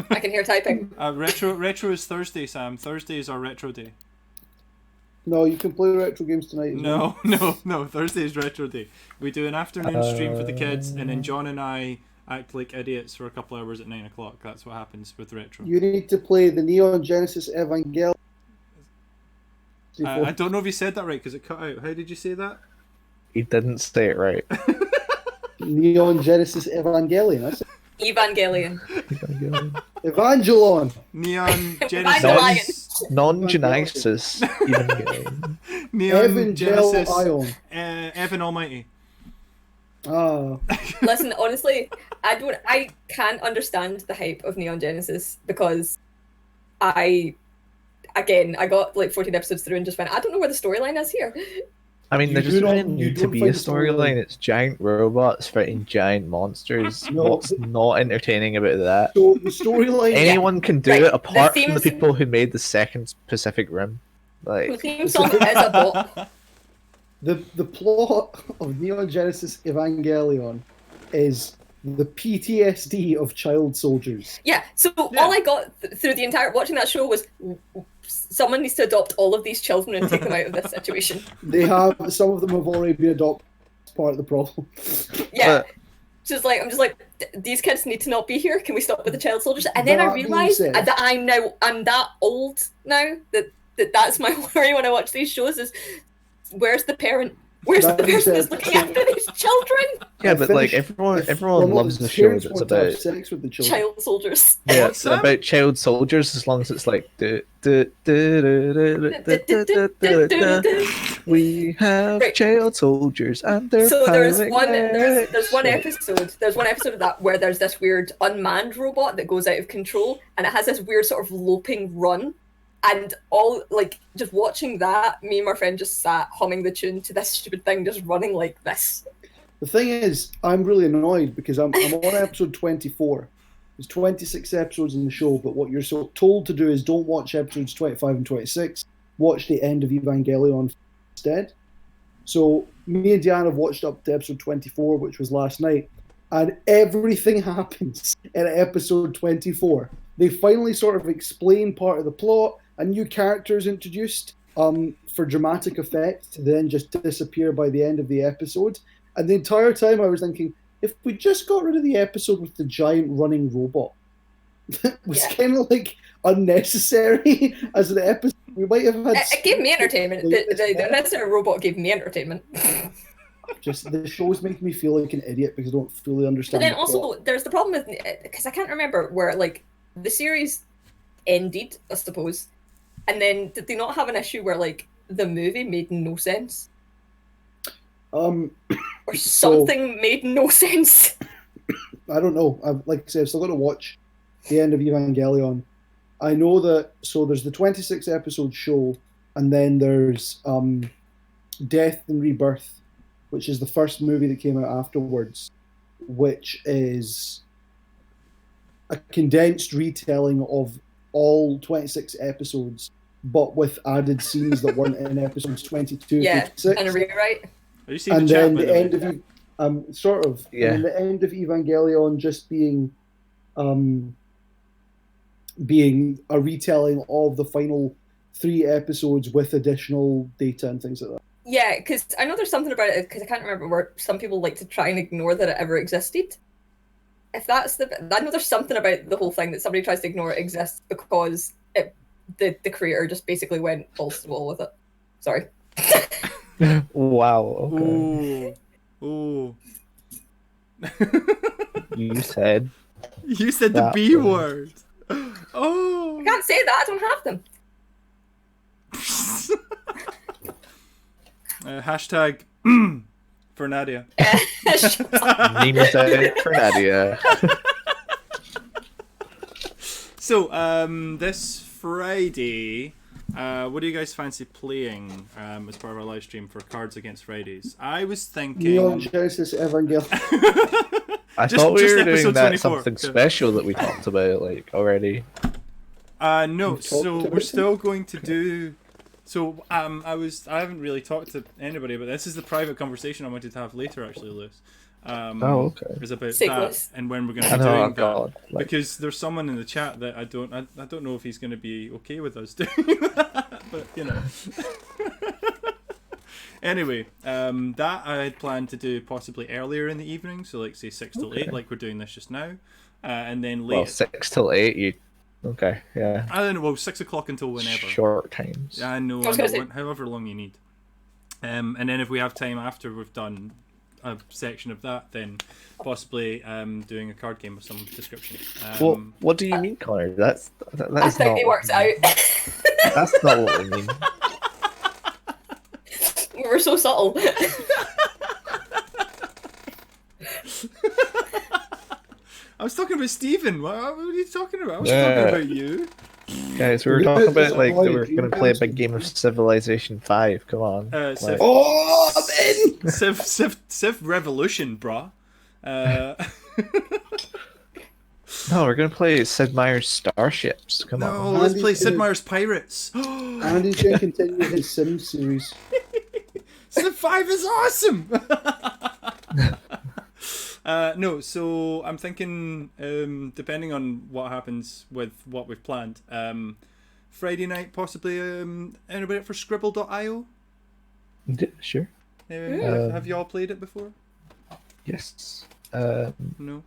I can hear typing. Retro is Thursday, Sam. Thursday is our retro day. No, you can play retro games tonight. as well. No. Thursday is retro day. We do an afternoon stream for the kids, and then John and I act like idiots for a couple hours at 9 o'clock. That's what happens with retro. You need to play the Neon Genesis Evangelion. I don't know if you said that right because it cut out. How did you say that? He didn't say it right. Neon Genesis Evangelion. That's it. Evangelion. Evangelon. Neon Evangelion. Genesis. Non-Genesis. Neon Genesis. Evangel Evan Almighty. Ah, Listen, honestly, I can't understand the hype of Neon Genesis because I got like 14 episodes through and just went, I don't know where the storyline is here. I mean, You there do doesn't not- really you need to don't be find a the storyline. storyline. It's giant robots fighting giant monsters. No, What's not entertaining about that? So the storyline. Anyone can do Right, it the apart from the themes- people who made the second Pacific Rim. The Like, theme song is a bop. The plot of Neon Genesis Evangelion is the PTSD of child soldiers. Yeah, so Yeah. all I got through the entire watching that show was someone needs to adopt all of these children and take them out of this situation. They have some of them have already been adopted. That's part of the problem. Yeah. But- I'm just like, these kids need to not be here. Can we stop with the child soldiers? And then I That being realized said- that I'm that old now that's my worry when I watch these shows is where's the parent? Where's the That being person that's said- looking after these children? yeah, I but like finished- everyone loves the the show parents that's want to have about sex with the children. Child soldiers. yeah, What's it's that? about child soldiers as long as it's like we have Right. child soldiers and they're So there's firing one Right. there's one episode of that where there's this weird unmanned robot that goes out of control and it has this weird sort of loping run, and all like just watching that, me and my friend just sat humming the tune to this stupid thing just running like this. The thing is, I'm really annoyed because I'm on episode 24. There's 26 episodes in the show, but what you're so told to do is don't watch episodes 25 and 26. Watch the end of Evangelion instead. So me and Diana have watched up to episode 24, which was last night, and everything happens in episode 24. They finally sort of explain part of the plot, a new character is introduced for dramatic effect to then just disappear by the end of the episode. And the entire time I was thinking, if we just got rid of the episode with the giant running robot, it was Yeah. kind of like unnecessary as an episode. We might have had. It gave me entertainment. The unnecessary robot gave me entertainment. Just the show's making me feel like an idiot because I don't fully But understand. then the also plot. there's the problem with because I can't remember where like the series ended, I suppose, and then did they not have an issue where like the movie made no sense Um, or So- something made no sense? I don't know. Like I said, I've still got to watch the end of Evangelion. I know that. So there's the 26 episode show, and then there's Death and Rebirth, which is the first movie that came out afterwards, which is a condensed retelling of all 26 episodes, but with added scenes that weren't in episodes 22 Yeah, and 26. and a rewrite. Are you seeing And the chat, then by the the way? end of sort of Yeah. and the end of Evangelion just being being a retelling of the final 3 episodes with additional data and things like that. Yeah, because I know there's something about it because I can't remember where some people like to try and ignore that it ever existed. If that's I know there's something about the whole thing that somebody tries to ignore it exists because the creator just basically went balls to the wall with it. Sorry. Wow. Okay. Ooh. Ooh. You said You said the That B word. word. Oh. I can't say that. I don't have them. Hashtag for Nadia. memes out for Nadia. So, this Friday, what do you guys fancy playing as part of our live stream for Cards Against Fridays? I was thinking. Neon Genesis Evangelion. I Just- thought we just were doing episode that 24. something special that we talked about like already. No, We've talked so about we're it. still going to do. So I haven't really talked to anybody, but this is the private conversation I wanted to have later, actually, Lewis. Oh, okay. Is about Sequels. that and when we're going I to be know, doing oh that. God. Like, Because there's someone in the chat that I don't know if he's going to be okay with us doing that, but you know. Anyway, that I had planned to do possibly earlier in the evening, so like say 6 till 8, like we're doing this just now, and then late. well, 6 till 8. You okay? Yeah. I don't know. Well, 6 o'clock until whenever. Short times. Yeah, I know. I was gonna say- However long you need. And then if we have time after we've done a section of that, then possibly doing a card game of some description. Well, what do you mean, Connor? That I is think not. it works out. That's not what we mean. We were so subtle. I was talking about Stephen. What are you talking about? I was Yeah. talking about you. Guys, we were talking about like we were going to play a big game of Civilization 5. Come on. Civ, Oh, I'm in! Civ Revolution, brah. No, we're going to play Sid Meier's Starships. Come No, on. let's play Sid Meier's Pirates. Andy's going to continue his Sims series. Civ 5 is awesome! No, so I'm thinking, depending on what happens with what we've planned, Friday night possibly, anybody up for Scribble.io? Yeah, sure. Have you all played it before? Yes. No.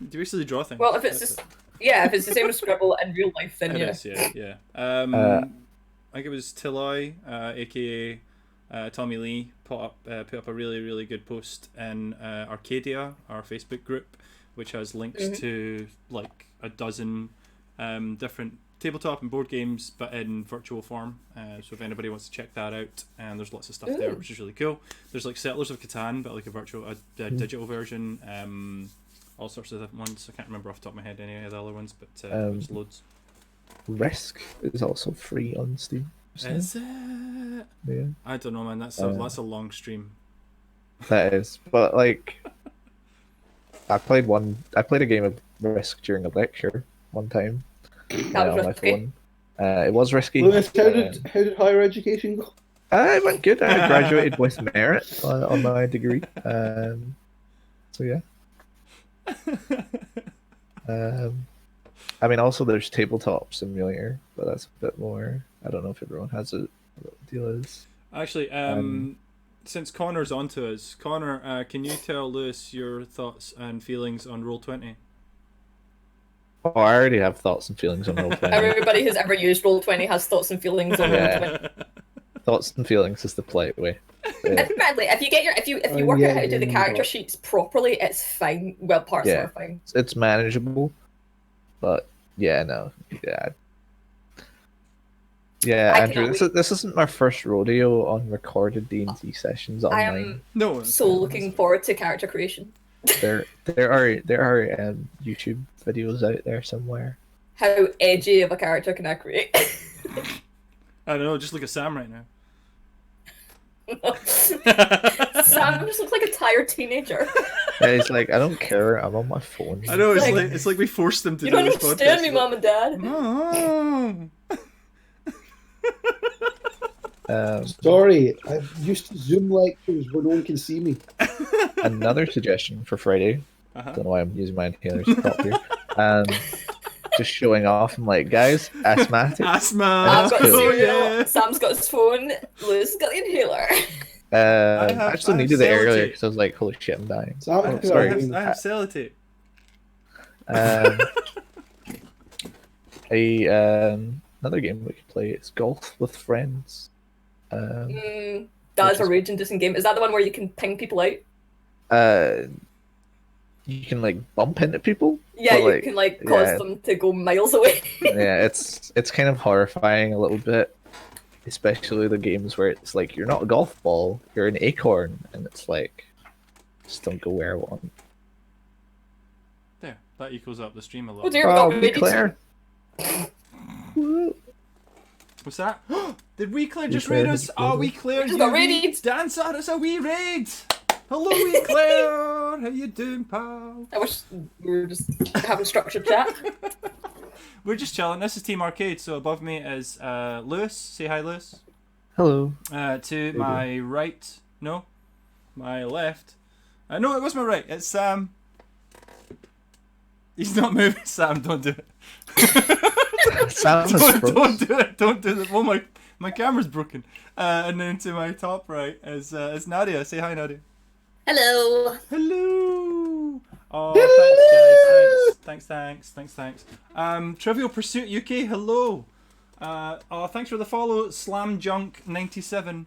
Do you actually draw things? Well, if it's the same as Scribble in real life, then It yeah. is, yeah. I think it was Tilloy, aka Tommy Lee, put up a really, really good post in Arcadia, our Facebook group, which has links to like a dozen different tabletop and board games, but in virtual form. So if anybody wants to check that out, and there's lots of stuff there, which is really cool. There's like Settlers of Catan, but like a digital version. All sorts of different ones. I can't remember off the top of my head any of the other ones, but there's loads. Risk is also free on Steam. Is it? Yeah. I don't know, man. That's a long stream. That is, but like, I played a game of Risk during a lecture one time. That was on my risky. phone. It was risky. Lewis, how did higher education go? It went good. I graduated with merit on my degree. So yeah. I mean, also there's Tabletop Simulator, but that's a bit more. I don't know if everyone has it. What the deal is? Actually, since Connor's onto us, Connor, can you tell Lewis your thoughts and feelings on Roll20? Oh, I already have thoughts and feelings on Roll20. Everybody who's ever used Roll20 has thoughts and feelings on Roll20. Thoughts and feelings is the polite way. Admittedly, if you work out how to do the character sheets properly, it's fine. Well, parts are fine. It's manageable, but yeah, Andrew, this isn't my first rodeo on recorded D&D sessions online. No. So looking forward to character creation. There are YouTube videos out there somewhere. How edgy of a character can I create? I don't know. Just look at Sam right now. Sam just looks like a tired teenager. Yeah, he's like, I don't care. I'm on my phone. I know. It's like we forced them to You do don't this podcast. understand me, Mom and Dad. Mom. Sorry, I'm used to Zoom lectures where no one can see me. Another suggestion for Friday. Don't know why I'm using my inhalers prop here. Just showing off. I'm like, guys, asthmatic. Asthma. I've got cool. cereal. Sam's got his phone. Lewis has got the inhaler. I actually needed it earlier Sellotape. because I was like, holy shit, I'm dying. Sorry. I have sellotape. Another game we could play is Golf with Friends. That is a rage-inducing game. Is that the one where you can ping people out? You can like bump into people. Yeah, but, you can cause them to go miles away. Yeah, it's kind of horrifying a little bit, especially the games where it's like you're not a golf ball, you're an acorn, and it's like just don't go where I want. There, that equals up the stream a lot. Oh dear, we got be raided. Claire. What's that? Did Wee Claire just Claire raid us? Oh, Wee Claire, Just got raided. dance at us a wee raid. Hello, Wee Claire. How you doing, pal? I wish we were just having structured chat. We're just chilling. This is Team R-CADE. So above me is Lewis. Say hi, Lewis. Hello. To my right. No, my left. No, it was my right. It's Sam. He's not moving. Sam, don't do it. Sam is frozen. Don't do it. Don't do it. Oh my camera's broken. And then to my top right is Nadia. Say hi, Nadia. Hello. Hello. Oh, thanks, guys. Thanks. Trivial Pursuit UK. Hello. Thanks for the follow, Slam Junk 97.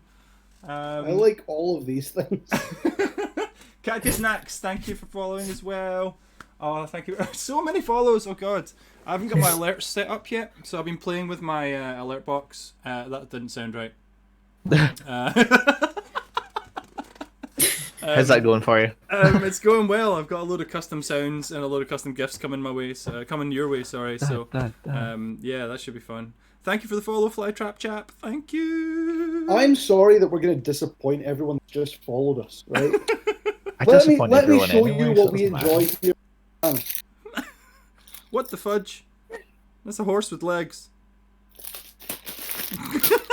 I like all of these things. Cactus Nax, thank you for following as well. Oh, thank you. So many follows. Oh god, I haven't got my alerts set up yet, so I've been playing with my alert box. That didn't sound right. How's that going for you? It's going well. I've got a load of custom sounds and a load of custom gifts coming my way. Coming your way, sorry. So, yeah, that should be fun. Thank you for the follow, Flytrap Chap. Thank you. I'm sorry that we're going to disappoint everyone that just followed us, right? I let me everyone show anyway, you so what we it doesn't enjoy matter. here. What the fudge? That's a horse with legs.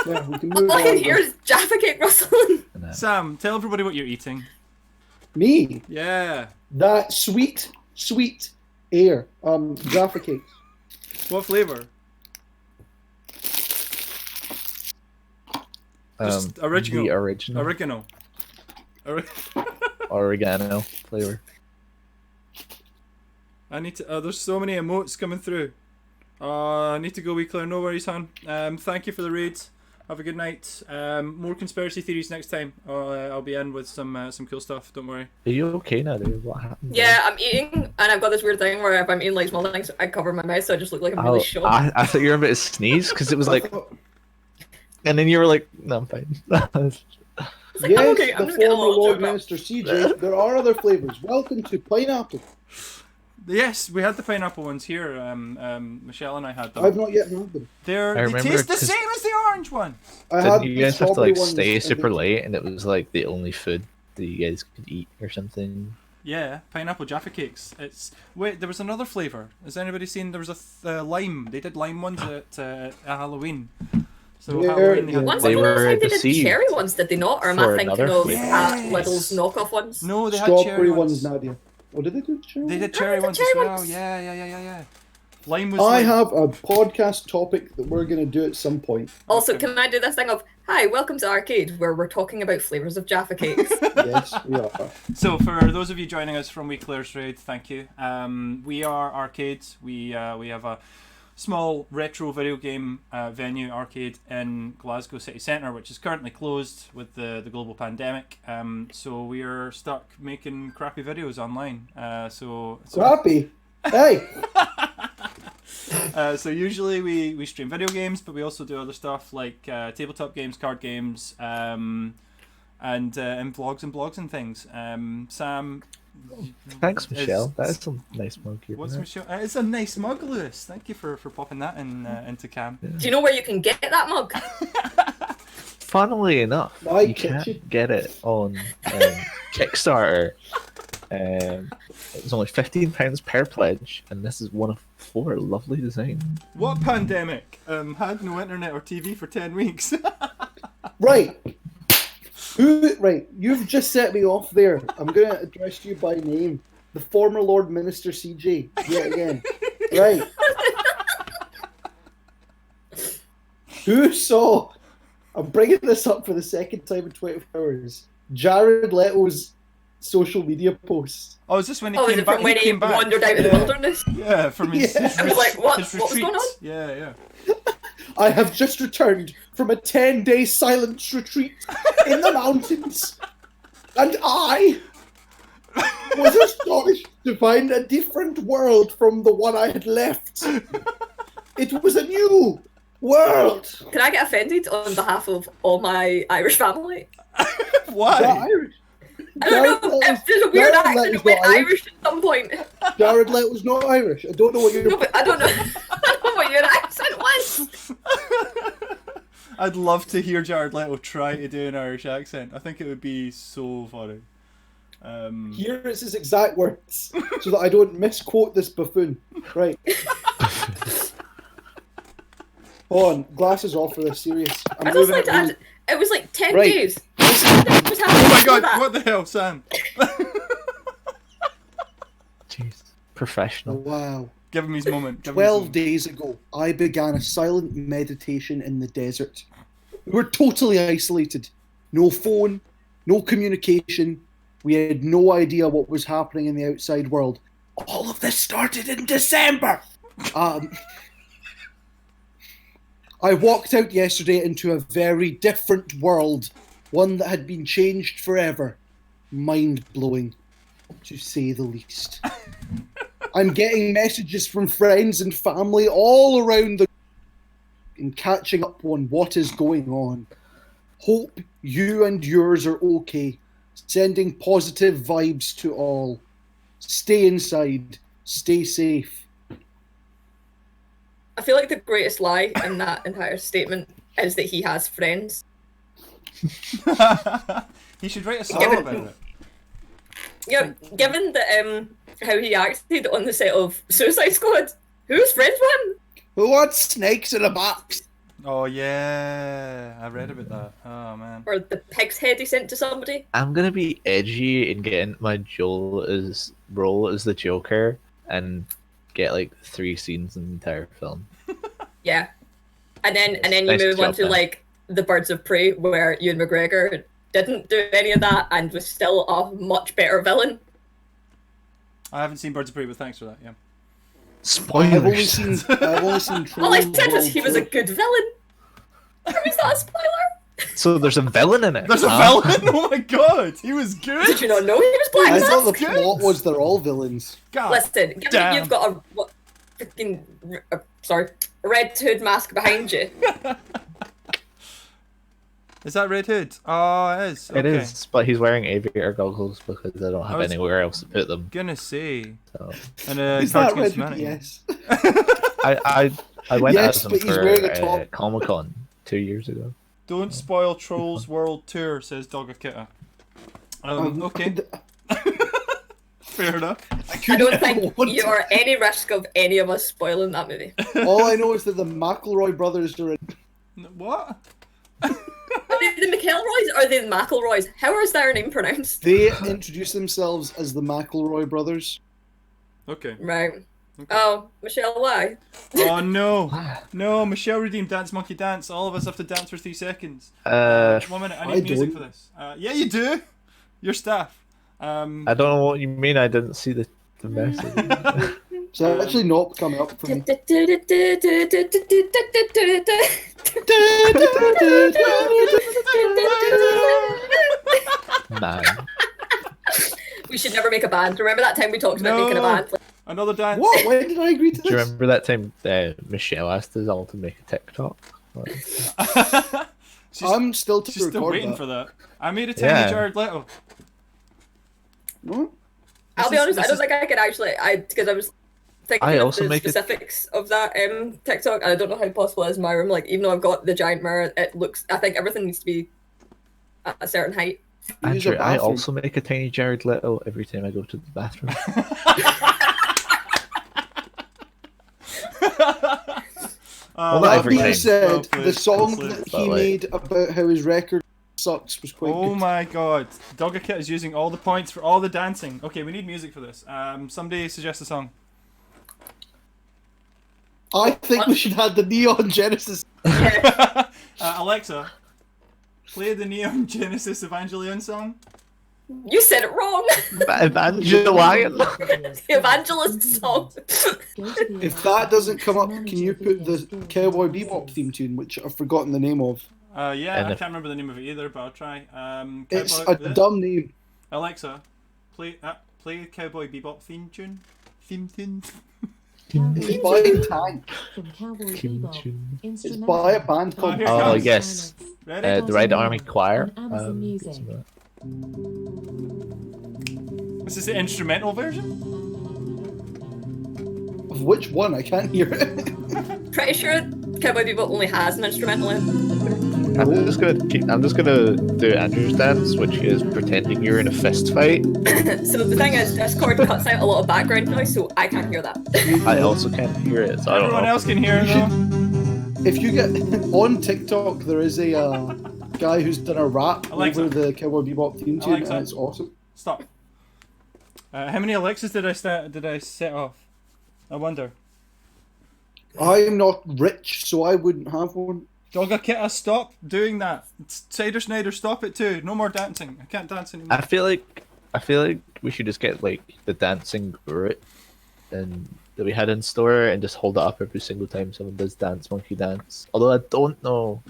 Yeah, we can move All I can on. hear is Jaffa Cake rustling. Sam, tell everybody what you're eating. Me, Yeah. that sweet, sweet air. Jaffa cakes. What flavour? Just original. The original. Oregano. Oregano flavor. I need to. There's so many emotes coming through. I need to go, wee Claire. No worries, hon. Thank you for the raid. Have a good night. More conspiracy theories next time. I'll be in with some cool stuff. Don't worry. Are you okay now, dude? What happened? Yeah, I'm eating, and I've got this weird thing where if I'm eating like small things, I cover my mouth, so I just look like I'm really shocked. I thought you were about to sneeze because it was like, and then you were like, "No, I'm fine." It's like, Yes, I'm okay, I'm the just getting a former little Lord choked up. Minister CJ. There are other flavors. Welcome to pineapple. Yes, we had the pineapple ones here. Michelle and I had them. I've not yet had them. They remember taste the 'cause- same as the orange one. I had Didn't you the guys have to strawberry like ones stay and super the- late, and it was like the only food that you guys could eat or something? Yeah, pineapple Jaffa cakes. Wait, there was another flavour. Has anybody seen? There was a lime. They did lime ones at Halloween. So Yeah, Halloween they yeah. had Once They upon a were time they did deceived cherry ones, did they not? Or am I for thinking another of flavour. Lidl's knockoff ones? No, they had Strawberry cherry ones, ones. Nadia. Oh, did they do cherry? They did Oh, cherry they did ones cherry as well. ones. Yeah. Lime was. I like- have a podcast topic that we're going to do at some point. Also, Okay. can I do this thing of, hi, welcome to R-CADE, where we're talking about flavours of Jaffa cakes? Yes, we are. So for those of you joining us from Weekler's Raid, thank you. We are R-CADE. We have a small retro video game venue, R-CADE, in Glasgow city centre, which is currently closed with the global pandemic. So we are stuck making crappy videos online. So Crappy. Hey, so usually we stream video games, but we also do other stuff like tabletop games, card games, and vlogs and things. Sam, Thanks, is- Michelle. That is a nice mug here. what's isn't it? Michelle? It's a nice mug, Lewis. Thank you for popping that into cam. Do you know where you can get that mug? Funnily enough, My you kitchen. can't get it on Kickstarter. It was only £15 per pledge, and this is one of 4 lovely designs. What pandemic? Had no internet or TV for 10 weeks. right. Right, you've just set me off there. I'm going to address you by name. The former Lord Minister CJ, yet again. Right. Who saw, I'm bringing this up for the second time in 24 hours, Jared Leto's social media posts. Oh, is this when he Oh, is came it back? from when he came back. wandered out in the wilderness? Yeah, from his, Yeah. his, I was like, what? his What was going retreat. on? Yeah. I have just returned from a 10-day silence retreat in the mountains, and I was astonished to find a different world from the one I had left. It was a new world. Can I get offended on behalf of all my Irish family? Why? Not Irish. I don't know, if there's a weird Jared accent Leto's that went not Irish. Irish at some point. Jared Leto's not Irish. I don't know what you're... No, but I don't know. I don't know what your accent was. I'd love to hear Jared Leto try to do an Irish accent. I think it would be so funny. Here is his exact words, so that I don't misquote this buffoon. Right. Hold on, glasses off for this, serious. I'm I just moving like it to really- add, it was like 10 Right. days. Oh my god, what the hell, Sam? Jeez. Professional. Wow. Give him his moment. Give him his 12 moment. days ago, I began a silent meditation in the desert. We were totally isolated. No phone, no communication. We had no idea what was happening in the outside world. All of this started in December. I walked out yesterday into a very different world, one that had been changed forever. Mind-blowing, to say the least. I'm getting messages from friends and family all around the and catching up on what is going on. Hope you and yours are okay. sending positive vibes to all. Stay inside. Stay safe. I feel like the greatest lie in that entire statement is that he has friends. He should write a song Given- about it. Yeah, given that how he acted on the set of Suicide Squad, who's friends one? Who wants snakes in a box? Oh yeah, I read about that. Oh man. Or the pig's head he sent to somebody? I'm gonna be edgy and get into my role as the Joker and get like 3 scenes in the entire film. Yeah. And then you Nice move on job, to man. like the Birds of Prey, where Ewan McGregor didn't do any of that and was still a much better villain. I haven't seen Birds of Prey, but thanks for that. Yeah. I've only Spoilers. seen All I Trolls said was World he was a Tour. good villain. How is that a spoiler? So there's a villain in it. There's a huh? villain. Oh my god, he was good. Did you not know he was Black I Mask? thought the Good. plot was they're all villains. God. Listen, given that damn. you've got a Red Hood mask behind you, Is that Red Hood? Oh, it is. It Okay. is, but he's wearing aviator goggles because I don't have was- anywhere else to put them. Gonna say. So And Is Cards that Red Against Hood? Humanity. Yes. I went Yes, as him but he's for wearing a top. Comic Con 2 years ago. Don't spoil Trolls World Tour, says Dogakita. Okay, fair enough. I don't think want you to- are any risk of any of us spoiling that movie. All I know is that the McElroy brothers are in. What? Are they the McElroys or the McElroys? How is their name pronounced? They introduce themselves as the McElroy brothers. Okay. Right. Okay. Oh, Michelle, why? Oh no, no! Michelle redeemed Dance Monkey Dance. All of us have to dance for 3 seconds. 1 minute. I I need music don't. for this. Yeah, you do. Your staff. I don't know what you mean. I didn't see the message. So actually not coming up for me. Man, We should never make a band. Remember that time we talked about making a No. band? Another dance. What? When did I agree to do you this? remember that time Michelle asked us all to make a TikTok? she's I'm still to she's still record waiting that. for that. I made a tiny Yeah. Jared Leto. What? I'll be honest, I don't think I could actually. Because I was thinking I of also the make it- specifics of that TikTok, and I don't know how possible it is in my room. Like, even though I've got the giant mirror, it looks. I think everything needs to be at a certain height. Use a Andrew, I bathroom. also make a tiny Jared Leto every time I go to the bathroom. Well, not That every being time. said, Well played, the song well played. that But, he like- made about how his record sucks was quite Oh good. my god. Dogakit is using all the points for all the dancing. Okay, we need music for this. Somebody suggest a song. I think we should have the Neon Genesis. Yeah. Alexa, play the Neon Genesis Evangelion song. You said it wrong. Evangelion. The Evangelist song. If that doesn't come up, can you put the Cowboy Bebop theme tune, which I've forgotten the name of? Yeah, And I if- can't remember the name of it either, but I'll try. It's Cowboy- a dumb name. Alexa, play Cowboy Bebop theme tune. Theme tune. It's by Tank. From Cowboy Kim Bebop. Chun. It's by a band called here it Oh, comes. yes. Ready? The Red Army Choir. On Amazon Music. something like This is the instrumental version? Of which one? I can't hear it. Pretty sure Cowboy Bebop only has an instrumental in. that. I'm just gonna do Andrew's dance, which is pretending you're in a fist fight. So the thing is, Discord cuts out a lot of background noise, so I can't hear that. I also can't hear it, so I don't Everyone know. else can hear it though. If you get on TikTok, there is a guy who's done a rap Alexa. over the Cowboy Bebop theme tune, Alexa. and it's awesome. Stop. How many Alexas did I set off? I wonder. I'm not rich, so I wouldn't have one. Dogakita, stop doing that. Cider Snyder, stop it too. No more dancing. I can't dance anymore. I feel like we should just get like the dancing Groot and that we had in store and just hold it up every single time someone does Dance Monkey Dance. Although I don't know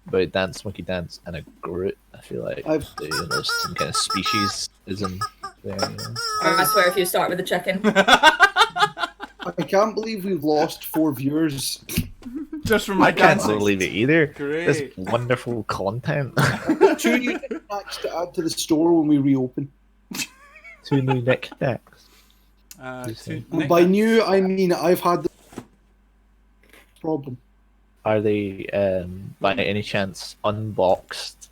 about Dance Monkey Dance and a Groot. I feel like there's some kind of speciesism there. You know? I swear, if you start with the chicken. I can't believe we've lost 4 viewers. Just from my I can't dancing. believe it either. Great. This wonderful content. knickknacks to add to the store when we reopen. 2 new knickknacks. And by new, I mean I've had the problem. Are they, by any chance, unboxed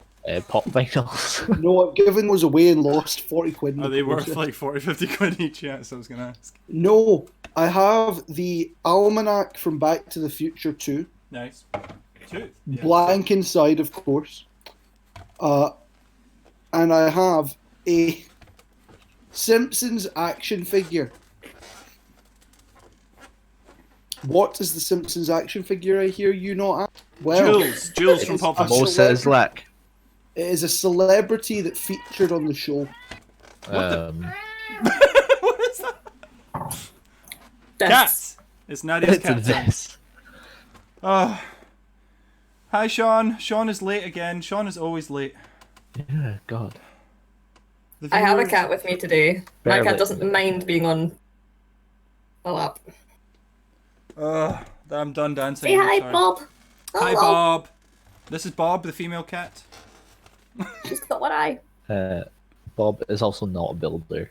pop vinyls? No, I've given those away and lost 40 quid. in Are the they worth process. like 40, 50 quid each? Yes, I was going to ask. No, I have the Almanac from Back to the Future 2. Nice. Two. Yeah. Blank inside, of course. And I have a Simpsons action figure. What is the Simpsons action figure I hear you not ask? Well, Jules from it's Pop a Function. Mo says lack. it is a celebrity that featured on the show. What is that? That's- Cats. It's Nadia's It's a cat. this. Oh. Hi, Sean. Sean is late again. Sean is always late. Yeah, God. The I have a viewers- cat with me today. My Barely. cat doesn't mind being on my lap. I'm done dancing. Say hi, Sorry. Bob. Hi, Hello. Bob. This is Bob, the female cat. She's got one eye. Bob is also not a builder.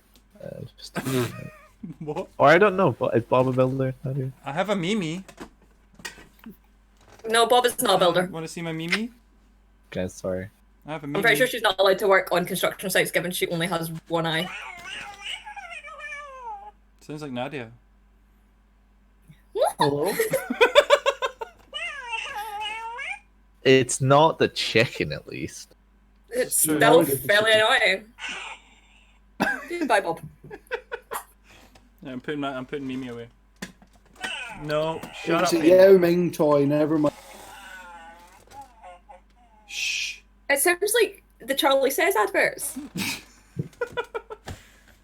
Just, What? or I don't know, but is Bob a builder? I do. I have a Mimi. No, Bob is not a builder. Want to see my Mimi? Guys, sorry. I have a Mimi. I'm pretty sure she's not allowed to work on construction sites given she only has one eye. Sounds like Nadia. Hello? It's not the chicken, at least. It's Sure. still I'll get the fairly chicken. annoying. Bye, Bob. Yeah, I'm putting Mimi away. No, shut It's up. a Mimi. Yao Ming toy, never mind. Shh. It sounds like the Charlie Says adverts.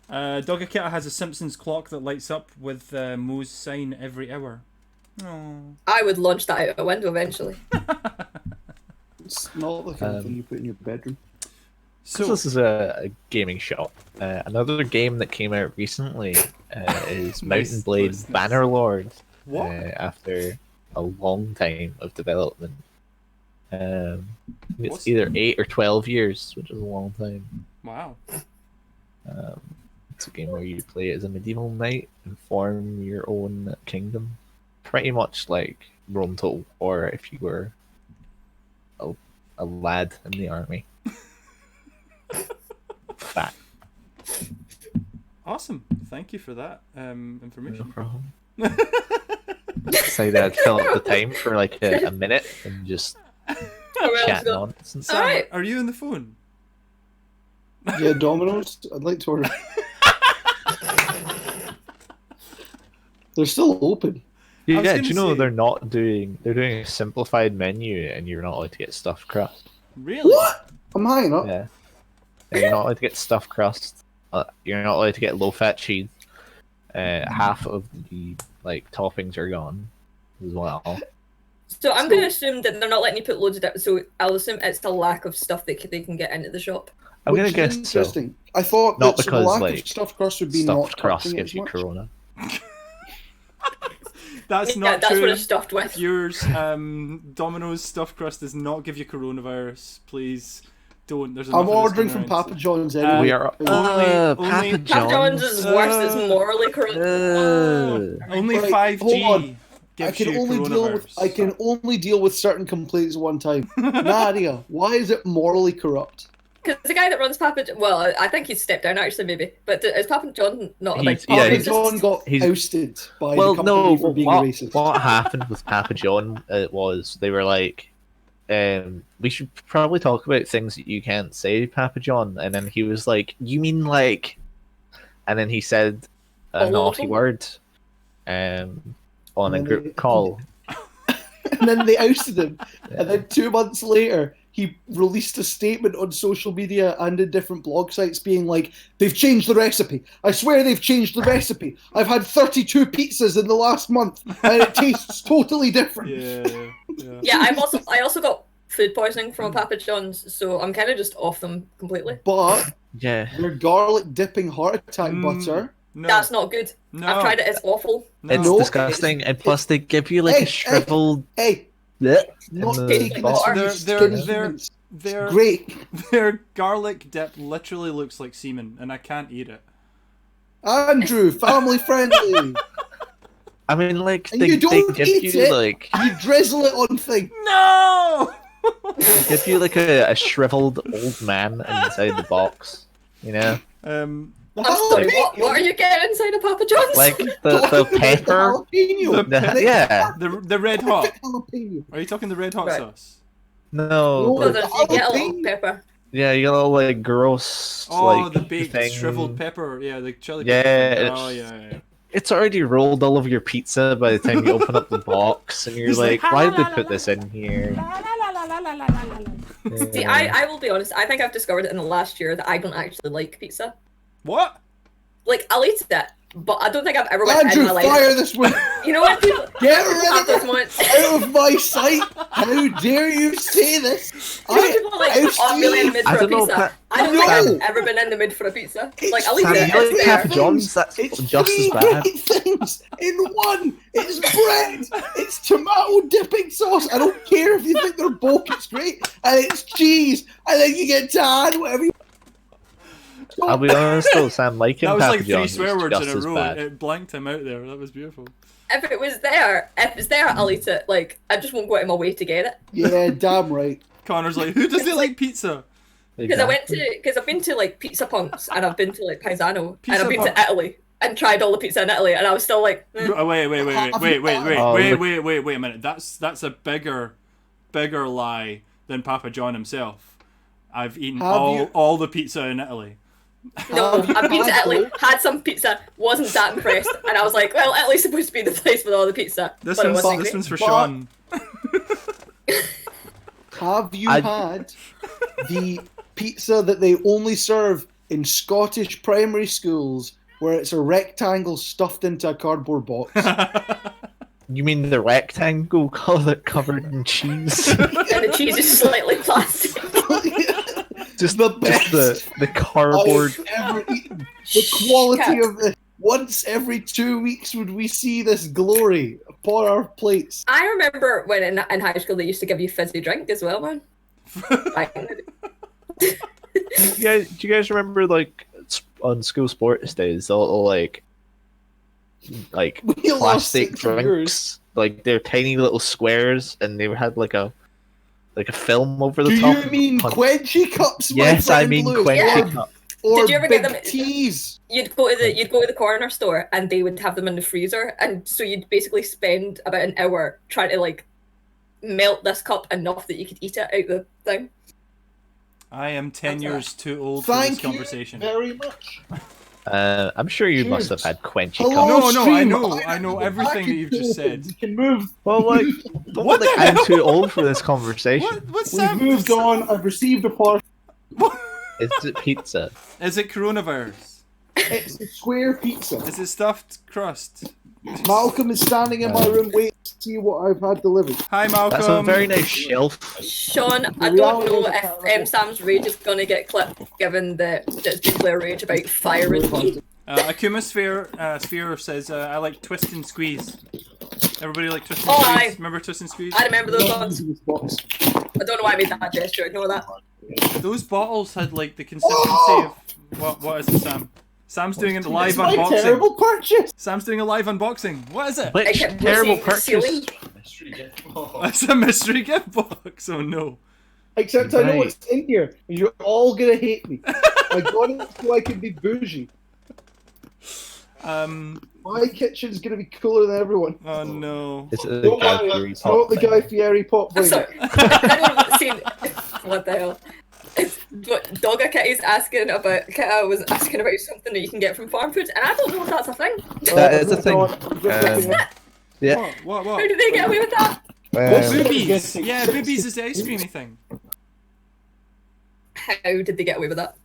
Dogakita has a Simpsons clock that lights up with Moe's sign every hour. Oh. I would launch that out a window eventually. It's not the kind of thing you put in your bedroom. So So this is a gaming shop. Another game that came out recently is Mountain Blade nice. Bannerlord. What? After a long time of development. It's What's- either 8 or 12 years, which is a long time. Wow. It's a game where you play as a medieval knight and form your own kingdom. Pretty much like Rome Total War if you were a lad in the army. Fact. Awesome. Thank you for that No information. problem. Decided I'd fill up the time for like a minute and just chat nonsense. Sam, Alright. are you on the phone? Yeah, Domino's. I'd like to order. They're still open. I was Yeah, gonna do you know say- they're doing a simplified menu and you're not allowed to get stuffed crust. Really? What? I'm hanging up. Yeah. And you're not allowed to get stuffed crust. You're not allowed to get low fat cheese. Half of the like toppings are gone as well. So I'm going to assume that they're not letting you put loads of it. So I'll assume it's the lack of stuff they can get into the shop. I'm gonna Which is guess so. interesting. I thought Not that the because, lack like, of stuffed crust would be not Stuffed crust touching it gives as you much. corona. That's Yeah, not that's true. what it's stuffed with. Yours, Domino's stuffed crust does not give you coronavirus. Please don't. There's enough I'm of this ordering going from around. Papa John's anyway. We are only- Papa Papa Papa John's is worse. It's morally corrupt. Only Right, 5G hold on. I gives can you only deal with coronavirus. certain complaints at one time. Nadia, why is it morally corrupt? Because the guy that runs well, I think he's stepped down actually, maybe. But is Papa John not a big He's- yeah, Papa He's he's- just- John got he's- ousted by Well, the company no. for being What, racist. what happened with Papa John? Was they were like, we should probably talk about things that you can't say, Papa John. And then he was like, "You mean like?" And then he said a All of naughty them? word, on a then group they- call. And then they ousted him. And then 2 months later, he released a statement on social media and in different blog sites being like, they've changed the recipe. I swear they've changed the recipe. I've had 32 pizzas in the last month and it tastes totally different. Yeah. Yeah, I also got food poisoning from a Papa John's, so I'm kind of just off them completely. Oh. But Yeah. their garlic dipping heart attack butter. No. That's not good. No. I've tried it. It's awful. No. It's No, disgusting, and plus they give you like Hey, a shriveled. Hey, bleh not in the taking this bottom. from you They're- skinny they're- humans. Their Great. their garlic dip literally looks like semen, and I can't eat it. Andrew, family friendly. I mean, like, And they you don't give eat you, it. like... You drizzle it on things. No! They give you, like, a shriveled old man inside the box, you know? Um, I'm sorry, what are you getting inside of Papa John's? Like, the pepper... Jalapeno. Yeah. the red hot. Jalapeno. Are you talking the red hot Right. sauce? No, No, No, the- you get a little jalapeno. pepper. yeah, you got all, like, gross, Oh, like, the baked thing. shriveled pepper. Yeah, the chili Yeah, pepper. it's- Oh, yeah. It's already rolled all over your pizza by the time you open up the box, and you're He's like, like, why did they put this in here? See, Yeah. I will be honest, I think I've discovered in the last year that I don't actually like pizza. What? Like, I'll eat it, but I don't think I've ever went in Andrew, my life. fire this one. You know what, people Get have rid of those it. moments. Out of my sight. How dare you say this? You know, people are like, oh, I'm really in the mood I for a don't know if pizza. that- I don't No. think I've ever been in the mood for a pizza. Like, I'll eat Sam, it, you like it's there. Papa John's? That's It's just as three bad. great things in one. It's bread. It's tomato dipping sauce. I don't care if you think they're bulk. It's great. And it's cheese. And then you get tan, whatever you I'll be honest though, Sam, liking That was Papa like 3 John's swear is words just in a as row. bad. It blanked him out there. That was beautiful. If it's there, I'll eat it. Like, I just won't go out of my way to get it. Yeah, damn right. Connor's like, who doesn't like pizza? Because I've been to like Pizza Punks and I've been to like Paisano and Pizza I've been Punk. to Italy and tried all the pizza in Italy and I was still like, Oh, wait a minute. That's a bigger lie than Papa John himself. I've eaten Have all the pizza in Italy. no, Have you I've been to had Italy, both? had some pizza, wasn't that impressed, and I was like, well, Italy's supposed to be the place with all the pizza. This but it one's wasn't this great. one's for But- Sean. Have you I- had the pizza that they only serve in Scottish primary schools where it's a rectangle stuffed into a cardboard box? You mean the rectangle color covered in cheese? And the cheese is slightly plastic. just The just best the cardboard. I've ever eaten. The quality of this. Once every 2 weeks would we see this glory upon our plates. I remember when in high school they used to give you fizzy drink as well, man. Do you guys remember like on school sports days, the little like We lost plastic 6 drinks, years. like they're tiny little squares, and they had like a film over the Do top. you mean quenchy cups? my Yes, I friend mean Lou? quenchy Yeah. cup. Or Did you ever big get them- teas. You'd go to the corner store and they would have them in the freezer, and so you'd basically spend about an hour trying to like melt this cup enough that you could eat it out the thing. I am 10 That's years too old for Thank this you conversation. very much. I'm sure you must have Cheers. had quenchy Hello, cups. No, stream. I know everything that you've just said. We can move. Well, like, don't What think the I'm hell? too old for this conversation. What's We've Sam? moved on. I've received a parcel. Is it pizza? Is it coronavirus? It's a square pizza. Is it stuffed crust? Malcolm is standing in my room waiting to see what I've had delivered. Hi, Malcolm. That's a very nice shelf. Sean, I don't reality know is if Sam's rage is going to get clipped, given that it's declare rage about firing me. Akuma Sphere says, I like twist and squeeze. Everybody like twist and Oh, squeeze? aye. Remember twist and squeeze? I remember those Not ones. into this box. I don't know why I made that gesture. Ignore that. Those bottles had like the consistency Oh! of what is it, Sam? Sam's doing a live It's my unboxing. terrible purchase. Sam's doing a live unboxing. What is it? I Which kept terrible pushing purchase? ceiling. It's a mystery gift box. Oh no. Except I know Right. what's in here, and you're all gonna hate me. I got it so I can be bougie. My kitchen's gonna be cooler than everyone. Oh no. Is it the Don't Guy worry, Fieri it's pop not the thing? Guy Fieri pop I'm thing. sorry. I've seen. What the hell? Dogga Kitty's asking about. Kitta was asking about something that you can get from farm foods, and I don't know if that's a thing. That is a thing. thing. Yeah. What? How did they get away with that? Boobies. Yeah, boobies is the ice creamy thing. How did they get away with that?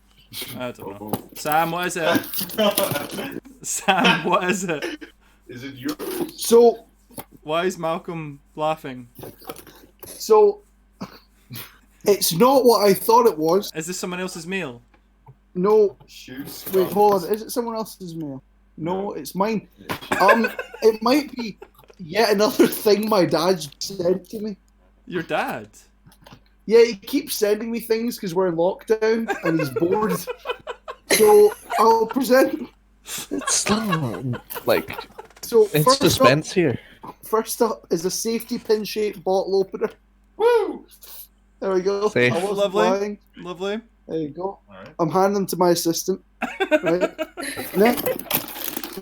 I don't know. Sam, what is it? Sam, what is it? Is it yours? So, Why is Malcolm laughing? it's not what I thought it was. Is this someone else's meal? No, Shoots. wait, hold on. Is it someone else's mail? No, it's mine. It might be yet another thing my dad said to me. Your dad? Yeah, he keeps sending me things because we're in lockdown and he's bored. So I'll present. It's still like So it's suspense here. First up is a safety pin shaped bottle opener. Woo! There we go. Safe. I wasn't Lovely. lying. Lovely. There you go. Alright. I'm handing them to my assistant. Right.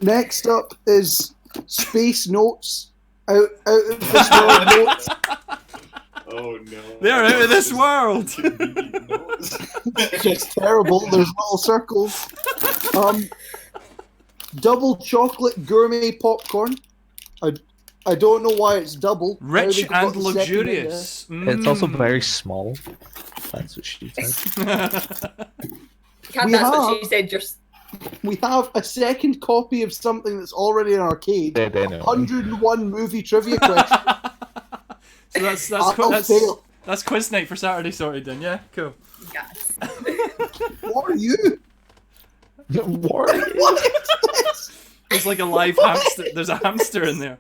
Next up is Space Notes. Out of this world notes. Oh no. They're out of this world. It's just terrible. There's little circles. Double chocolate gourmet popcorn. I don't know why it's double. How Rich they got and the second in there. luxurious. It's also Mm. very small. That's what she said. Can't We that's what have- she said. Just We have a second copy of something that's already in R-CADE. Dead anyway. 101 movie trivia question. So that's I'll fail. that's quiz night for Saturday sorted then. Yeah, cool. yes. What are you? What? What is this? There's like a live hamster. There's a hamster in there.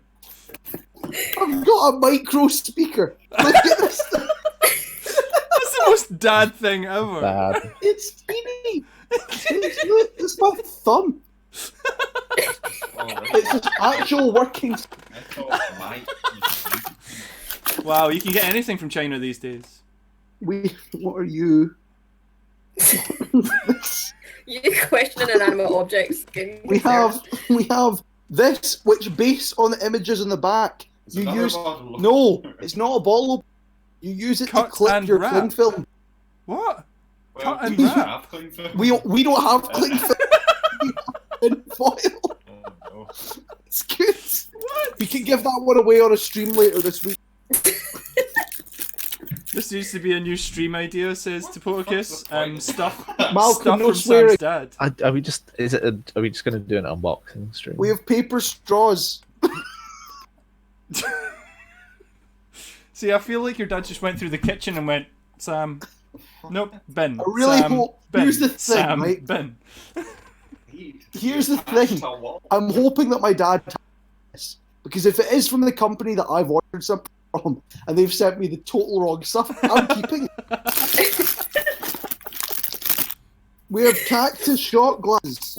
I've got a micro speaker. Look at this thing. That's the most dad thing ever. Bad. It's teeny. It's my thumb. It's just actual working. I thought Mike. Wow, you can get anything from China these days. What are you? You question inanimate objects. We have this, which based on the images in the back, you use. No, it's not a bottle opener. You use it Cut to clip and your wrap. cling film. What? Well, Cut and we wrap. have cling film. We don't have cling film. We have in foil. Oh no. It's good. What? We can give that one away on a stream later this week. This used to be a new stream idea, says Topocus. Stuff Malcolm, stuff no from swearing. Sam's dad. Are we just? Are we just gonna do an unboxing stream? We have paper straws. See, I feel like your dad just went through the kitchen and went, Sam, nope, bin. I really Sam, hope- bin. here's the thing, Sam, right? bin. Here's the thing. I'm hoping that my dad this, because if it is from the company that I've ordered something from and they've sent me the total wrong stuff, I'm keeping it. We have cactus shot glasses.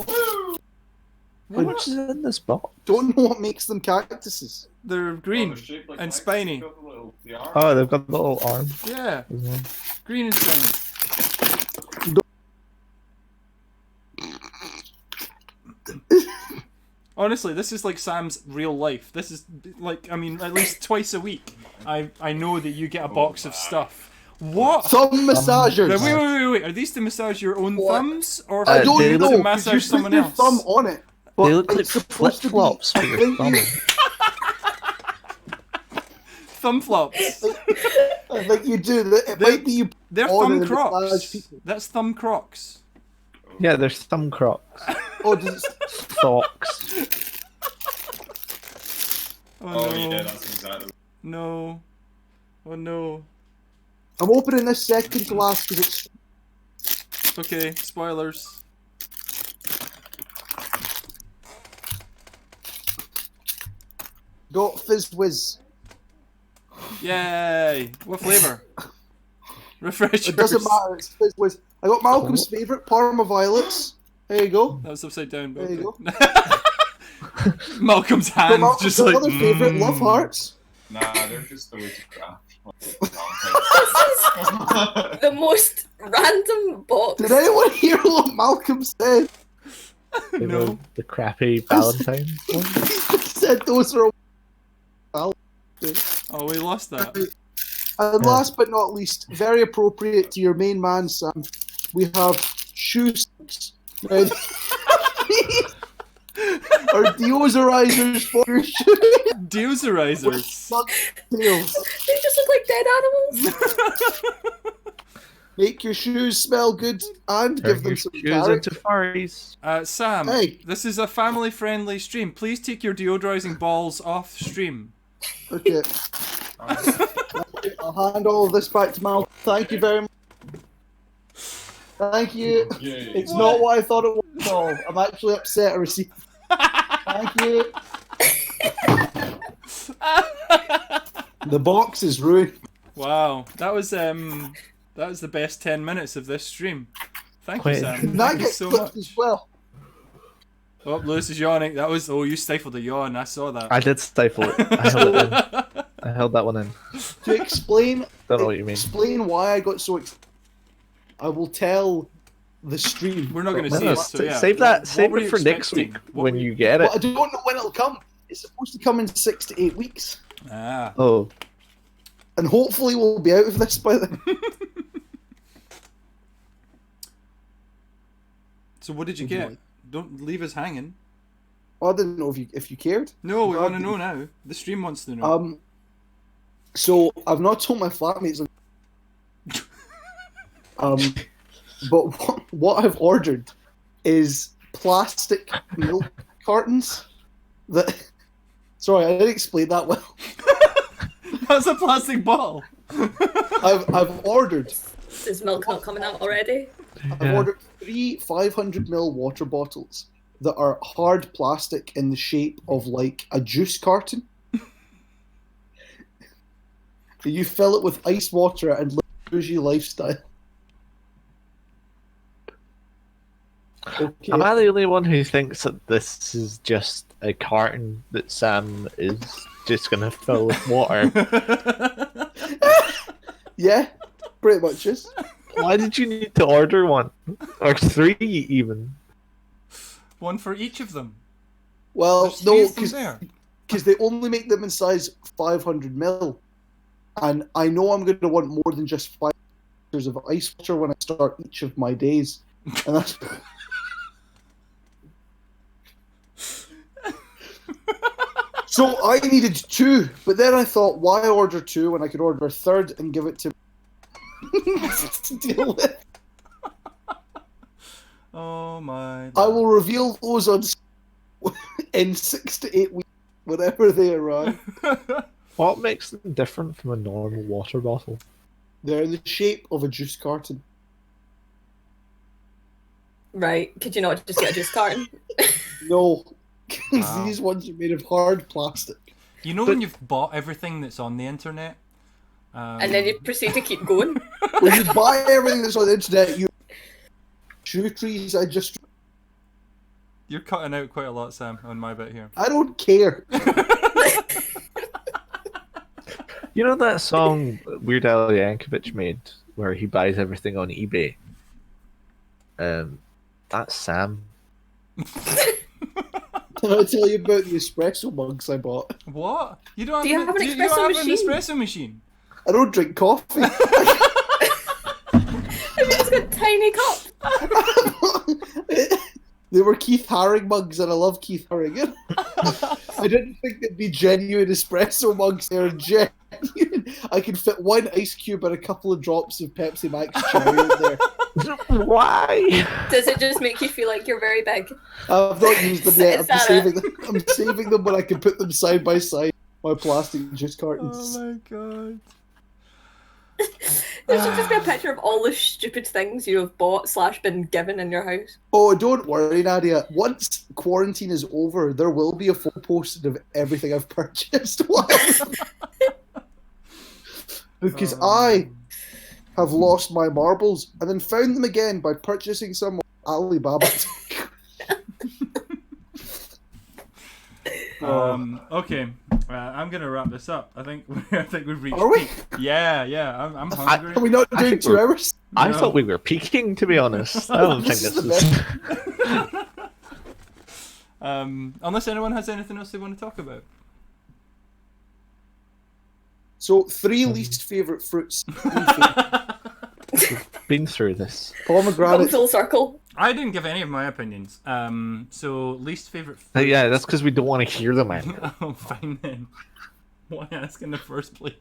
How much is in this box? Don't know what makes them cactuses. They're green and spiny. Oh, they've got little arms Yeah, as well. green and spiny. Honestly, this is like Sam's real life. This is like, I mean, at least twice a week, I know that you get a box of stuff. What? Thumb massagers. Wait. Are these to massage your own What? thumbs, or I are don't they these know. to 'Cause massage you someone put your else? thumb on it. But They look like it's supposed flip to be- flops for I your think thumb. Thumb flops. I think you do. It might be you. They're on thumb and massage crocs. people. That's thumb crocs. Yeah, there's thumb crocs, Oh, does it, socks. Oh, Oh no. yeah, that's exactly. No. Oh no. I'm opening this second to last because it's. Okay, spoilers. Got Fizz Whiz. Yay! What flavour? Refreshers. It doesn't matter. It's Fizz Whiz. I got Malcolm's favourite, Parma Violets. There you go. That was upside down. But There you okay. Malcolm's Got hand Malcolm's just like. other favourite, Love Hearts. Nah, they're just the way to craft. The most random box. Did anyone hear what Malcolm said? They No. were the crappy Valentine's one. He said those are. Oh, we lost that. And Yeah. last but not least, very appropriate to your main man, Sam, we have shoe socks. Now, Our deodorizers for your shoes. Deodorizers. Tails. They just look like dead animals. Make your shoes smell good and give them some shoes character. into furries. Sam, Hey. this is a family-friendly stream. Please take your deodorizing balls off stream. Okay. I'll hand all of this back to Mal. Thank you very much. Thank you. Yay. It's not what I thought it was at all. I'm actually upset I received. Thank you. The box is ruined. Wow, that was the best 10 minutes of this stream. Thank you, Wait. Sam. That Thank you gets so clipped much. as well. Oh, Lewis is yawning. That was you stifled a yawn. I saw that. I did stifle it. I held it in. I held that one in. To explain, Don't know what you mean. explain why I got so excited, I will tell the stream. We're not going to No, see no, it. So yeah. save that. What Save were it you for next expecting? week What when were you get it. But I don't know when it'll come. It's supposed to come in 6 to 8 weeks, Ah. Oh, and hopefully we'll be out of this by then. So what did you get? Don't leave us hanging. I didn't know if you cared. No, we No, I want to didn't. know now. The stream wants to know. So I've not told my flatmates. But what I've ordered is plastic milk cartons. That. Sorry, I didn't explain that well. That's a plastic bottle. I've ordered. Is milk not coming out already? I've ordered 3 500ml water bottles that are hard plastic in the shape of like a juice carton. You fill it with ice water and live a bougie lifestyle. Okay. am I the only one who thinks that this is just a carton that Sam is just gonna fill with water? Yeah, pretty much is. Why did you need to order one or 3 even? One for each of them. Well, There's 3 no, of them there. because they only make them in size 500ml, and I know I'm going to want more than just 5 liters of ice water when I start each of my days, and that's. So I needed 2, but then I thought, why order 2 when I could order a third and give it to to deal with? Oh my. I will reveal those on in 6 to 8 weeks, whenever they arrive. What makes them different from a normal water bottle? They're in the shape of a juice carton. Right. Could you not just get a juice carton? No, because Wow. these ones are made of hard plastic. You know when you've bought everything that's on the internet? And then you proceed to keep going? When you buy everything that's on the internet, you shoe trees. You're cutting out quite a lot, Sam, on my bit here. I don't care. You know that song Weird Al Yankovic made where he buys everything on eBay? That's Sam. Can I tell you about the espresso mugs I bought? What? You don't Do you have, have an you espresso don't have an machine? espresso machine? I don't drink coffee. Have you just got tiny cups? They were Keith Haring mugs, and I love Keith Haring. I didn't think they'd be genuine espresso mugs. They're genuine. I could fit 1 ice cube and a couple of drops of Pepsi Max cherry in there. Why? Does it just make you feel like you're very big? I've not used them yet. Is that I'm saving them when I can put them side by side. My plastic juice cartons. Oh my god. There should just be a picture of all the stupid things you have bought / been given in your house. Oh, don't worry, Nadia. Once quarantine is over, there will be a full posted of everything I've purchased. Because I have lost my marbles and then found them again by purchasing some on Alibaba. Okay, I'm gonna wrap this up. I think we've reached. Are we? peak. Yeah, I'm hungry. Are we not I doing think 2 we're- hours? I No. thought we were peaking, to be honest. I don't think This this is is. Unless anyone has anything else they want to talk about. So, 3 least favourite fruits. Been through this. Come Pomegranate. full circle. I didn't give any of my opinions. So least favorite. Yeah, that's because we don't want to hear them. Oh, fine then. Why ask in the first place?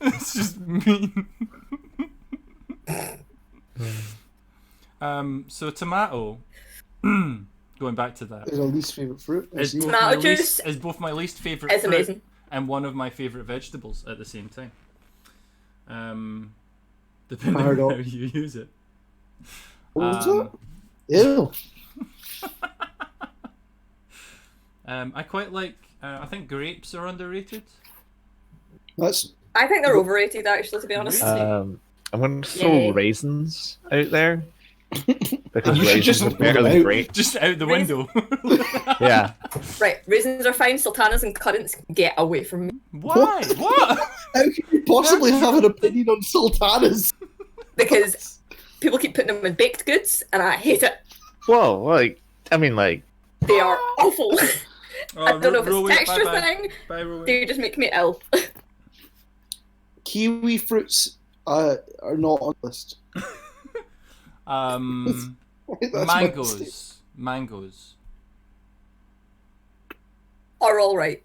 It's just mean. So tomato. Going back to that. Is our least favourite fruit. I Is see. both, Tomato my juice. least, is both my least favorite It's fruit amazing. and one of my favorite vegetables at the same time. Fired Depending on up. how you use it. What was Um, that? Ew. I quite like. I think grapes are underrated. That's I think they're overrated, actually, to be honest. Really? I'm going to throw Yay. raisins out there because You should raisins just are throw better them than out. grapes. Just out the Raisin- window. Yeah. Right, raisins are fine, sultanas and currants get away from me. Why? What? How can you possibly have an opinion on sultanas? Because people keep putting them in baked goods, and I hate it. Whoa, like, I mean, like, They are awful. Oh, I don't know if Rowan, it's a texture bye-bye. thing. Bye, Rowan. They just make me ill. Kiwi fruits are not on the list. That's my mistake. Mangoes. Are all right.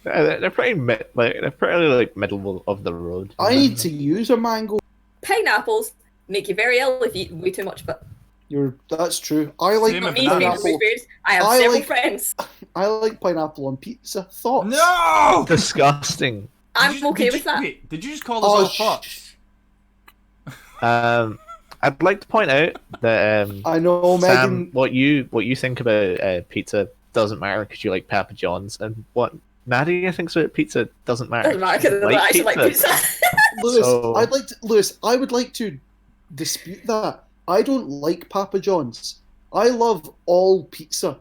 they're pretty they're pretty like middle of the road. I need to use a mango. Pineapples make you very ill if you eat way too much, but That's true. I like Same not with me, bananas. famous experience. I have I several like- friends. I like pineapple on pizza. Thoughts? No! Disgusting. I'm okay with that. Wait, did you just call us all sh- thoughts? I'd like to point out that I know, Sam, Megan. what you think about pizza doesn't matter because you like Papa John's, and what Nadia thinks about pizza doesn't matter. Doesn't matter 'cause you because I actually like pizza. Lewis, So- Lewis, I would like to dispute that. I don't like Papa John's. I love all pizza.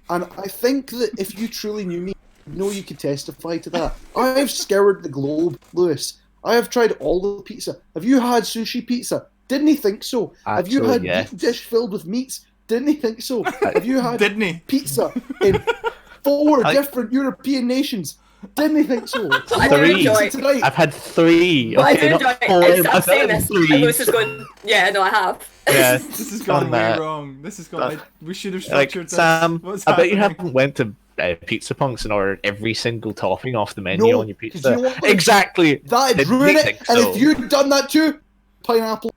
And I think that if you truly knew me, you know you could testify to that. I have scoured the globe, Lewis. I have tried all the pizza. Have you had sushi pizza? Didn't he think so? Have you Actually, had yes. deep dish filled with meats? Didn't he think so? Have you had Didn't he? pizza in 4 I- different European nations? Didn't he think so? I do You're enjoy- eating tonight. I've had 3. But I Okay, do not enjoy 4. it. I'm I've saying had this. 3. And Lewis is going, yeah, no, I have. Yeah. This has gone On way that. wrong. This has gone. We should have Like structured this. Sam, What's I bet you happening? haven't went to Pizza Punks and ordered every single topping off the menu No, on your 'cause pizza. you know what? Exactly. That'd Didn't ruin you it. think And so? if you'd done that too, pineapple.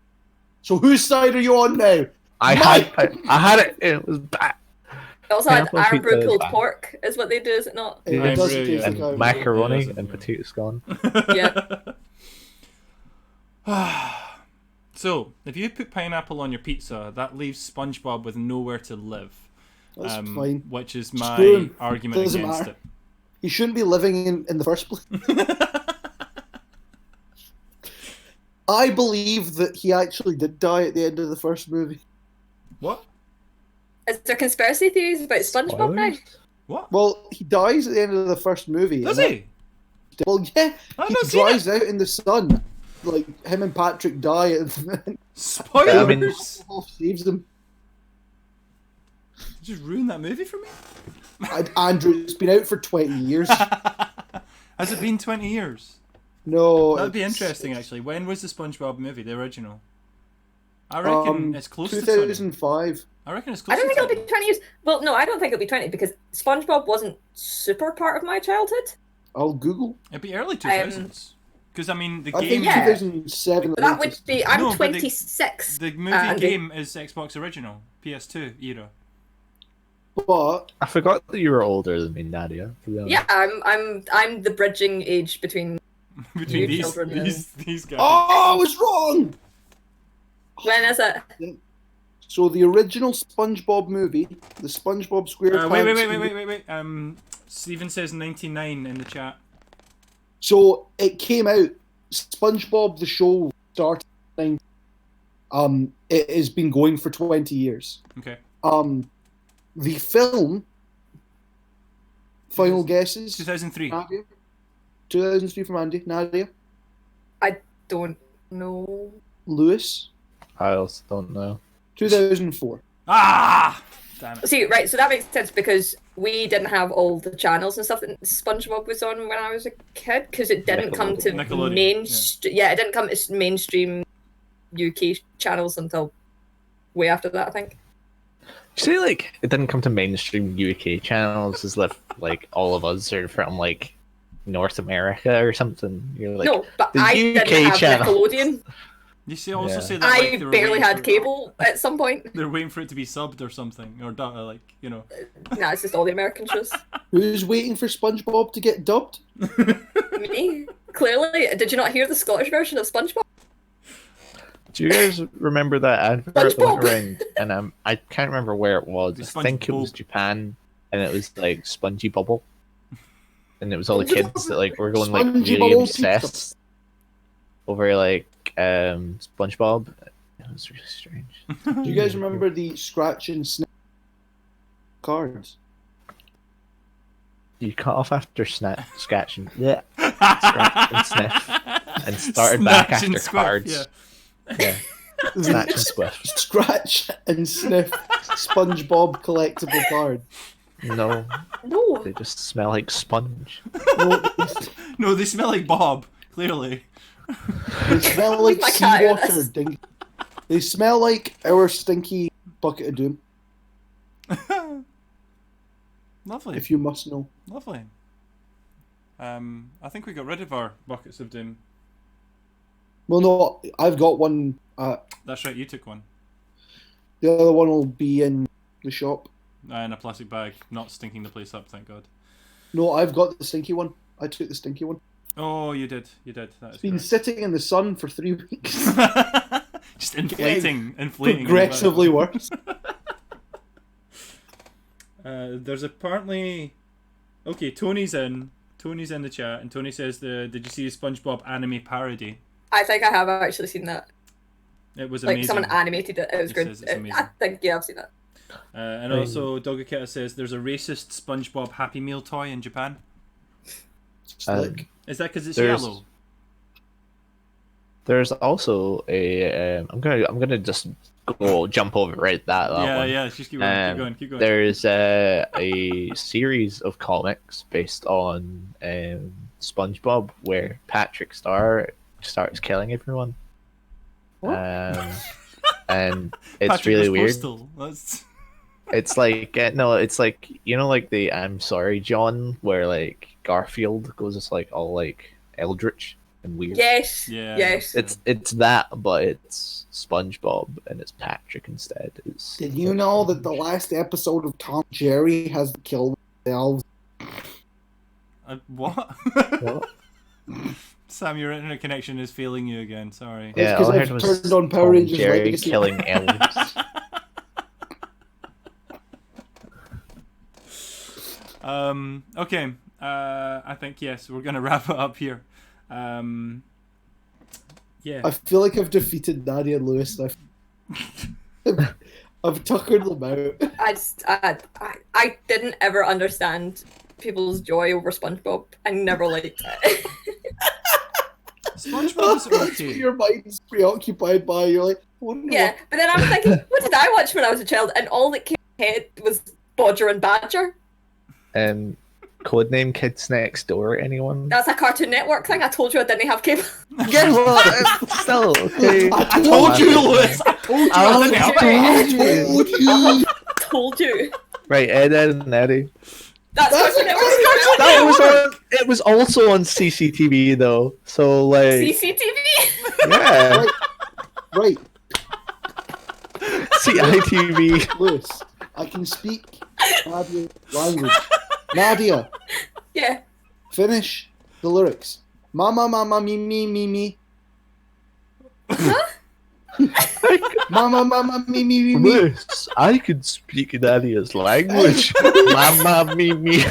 So whose side are you on now? I had it. It was bad. I also had Pineapple Iron pizza Brew is pulled fine. pork, is what they do, is it not? It I'm doesn't really- taste like And Iron Brew. macaroni Yeah, and that's potato scone. So, if you put pineapple on your pizza, that leaves SpongeBob with nowhere to live. That's fine. Which is Screw my him. argument Doesn't against matter. He shouldn't be living in the first place. it. I believe that he actually did die at the end of the first movie. What? Is there conspiracy theories about SpongeBob now? Spoilers? What? Well, he dies at the end of the first movie. Does and he? Well, yeah, I've he not seen dries it. out in the sun. Like, him and Patrick die, and Spoilers. I mean- saves them. You just ruined that movie for me. Andrew, it's been out for 20 years. Has it been 20 years? No. That'd be it's- interesting, actually. When was the SpongeBob movie, the original? I reckon it's close to 20. 2005. I reckon it's close I don't to think 20. it'll be 20 years. Well, no, I don't think it'll be 20 because SpongeBob wasn't super part of my childhood. I'll Google. It'd be early 2000s. Because, I mean, the I game... think Yeah. 2007. But that would be. I'm No, but the- 26. The movie Andy. game is Xbox original, PS2 era. But I forgot that you were older than me, Nadia. To be honest. Yeah, I'm the bridging age between. Between You these children and- these guys. oh, I was wrong. When is it? So the original SpongeBob movie, the SpongeBob SquarePants. Wait. Steven says 99 in the chat. So it came out. SpongeBob the show started. It has been going for 20 years. Okay. The film. Final guesses. 2003. Nadia? 2003 from Andy. Nadia. Don't know. Lewis. I also don't know. 2004. Ah! Damn it. See, right, so that makes sense because we didn't have all the channels and stuff that SpongeBob was on when I was a kid because it didn't come to Nickelodeon, mainstream. Yeah, it didn't come to mainstream UK channels until way after that, I think. You say like it didn't come to mainstream UK channels as if like all of us are from like North America or something. You're like No, but the I UK didn't have channel. Nickelodeon. You see, also Yeah. say that like, I they were barely waiting had for- cable at some point. They're waiting for it to be subbed or something, or like, you know. Nah, it's just all the American shows. Who's waiting for SpongeBob to get dubbed? Me, clearly. Did you not hear the Scottish version of SpongeBob? Do you guys remember that advert that went SpongeBob. around? And I can't remember where it was. The I think it was SpongeBob. Japan, and it was like Spongy Bubble. and it was all the kids that like were going like Spongy really bubble obsessed over like SpongeBob. It was really strange. Do you guys remember the scratch and sniff cards? You cut off after scratch and yeah, scratch and sniff, and started back Snatch and after squiff, cards. Yeah, snatch and squiff. Scratch and sniff SpongeBob collectible card. No, No. they just smell like sponge. No, No, they smell like Bob. Clearly. they smell like My cat out of seawater. this. They smell like our stinky bucket of doom, Lovely. if you must know. Lovely. I think we got rid of our buckets of doom. Well, no, I've got one. That's right, you took one. The other one will be in the shop. In a plastic bag, not stinking the place up, thank God. No, I've got the stinky one. I took the stinky one. Oh, you did. That is It's been correct. sitting in the sun for 3 weeks. Just inflating. in the Progressively worse. bag. There's apparently... Okay, Tony's in the chat, and Tony says, "Did you see the SpongeBob anime parody? I think I have actually seen that. It was Like amazing." someone animated it. It was He good. says it's amazing. I think I've seen that. And also, Dogakita says there's a racist SpongeBob Happy Meal toy in Japan. Slick. Is that because it's There's- yellow? There's also a I'm gonna just jump over right that Yeah, one. yeah. Just keep going. Keep going. There's a series of comics based on SpongeBob where Patrick Star starts killing everyone. And it's Patrick really was weird. postal. That's... It's like no, it's like like the I'm sorry John, where like Garfield goes just like all like eldritch and weird. Yes. Yeah. Yes. It's that, but it's SpongeBob and it's Patrick instead. Did you know that the last episode of Tom and Jerry has the kill themselves? What? What? Sam, your internet connection is failing you again. Sorry. Yeah, because all I I've heard was turned on Power Tom and Rangers Jerry Legacy. killing elves. Okay. I think yes, we're gonna wrap it up here. Yeah. I feel like I've defeated Nadia and Lewis. I've tuckered them out. I didn't ever understand people's joy over SpongeBob. I never liked it. SpongeBob is That's what okay. your mind's preoccupied by. You're like, I wonder Yeah, but then I'm thinking, what did I watch when I was a child? And all that came to my head was Bodger and Badger. Codename Kids Next Door, anyone? That's a Cartoon Network thing. I told you I didn't have cable. Yeah, well, still, okay. I told you, Lewis. I told you. I didn't have it. Told you. Told you. Right, Ed, and Eddie. That's That's Cartoon a Network. Cartoon That was on, it was also on CCTV though, so like, CCTV. yeah, Right, CITV. Lewis. I can speak Nadia's language. Nadia, Yeah. finish the lyrics. Mama, mama, me, me, me, me. Mama, mama, me, me, me, me. Miss, I can speak Nadia's language. Mama, me.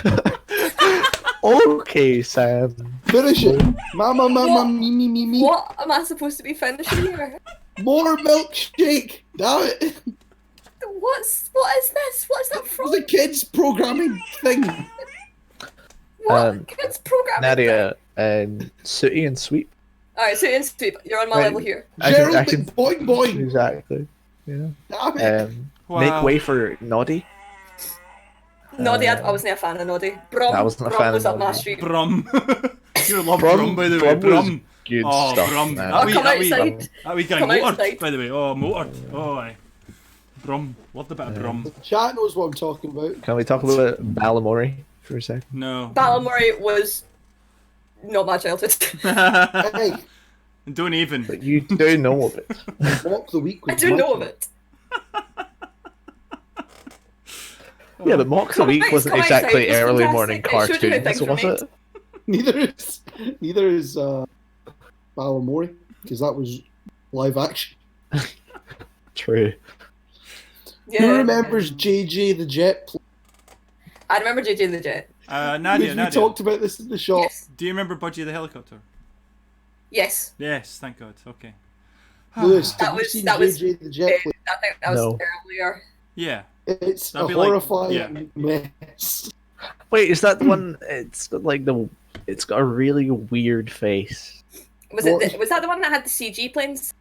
Okay, Sam. Finish it. Mama, mama, What? me, me, me, me. What am I supposed to be finishing here? More milkshake. Damn it. What is this? What is that It from? was a kids programming thing. What kids programming? Nadia, Sooty and Sweep. Alright, so in sweep, you're on my Right. level here. Gerald I can boing boing. exactly. Yeah. Damn it. Wow. Make way for Noddy. Noddy, I wasn't a fan of Noddy. Brum, I wasn't a Brum fan was of up my Noddy. street. Brum. You love Brum- Brum, by the way. Brum was Brum. Good Oh, stuff, Brum. man. Oh, come outside. That wee guy Come motored, outside. by the way. Oh, motored. Oh, aye. Brum. Loved a bit of Brum. The chat knows what I'm talking about. Can we talk about Balamori for a second? No. Balamori was not my childhood. Hey, Don't even. But you do know of it. walk the week with I do know of Michael. it. Yeah, but Mock the Week Come wasn't outside, exactly it was early fantastic. morning It showed you how cartoons, things was were it? Neither is Balamori, because that was live action. True. Yeah. Who remembers JJ the Jet? I remember JJ the Jet. Nadia, we Nadia, talked about this in the shop. Yes. do you remember Budgie the helicopter? Yes. Yes, thank God. Okay. Lewis, That have you was- seen that was- JJ the Jet Plane? I think that was No. earlier. Yeah. It's That'd a be like- horrifying mess. Wait, is that the one? It's got like it's got a really weird face. Was What? was that the one that had the CG planes?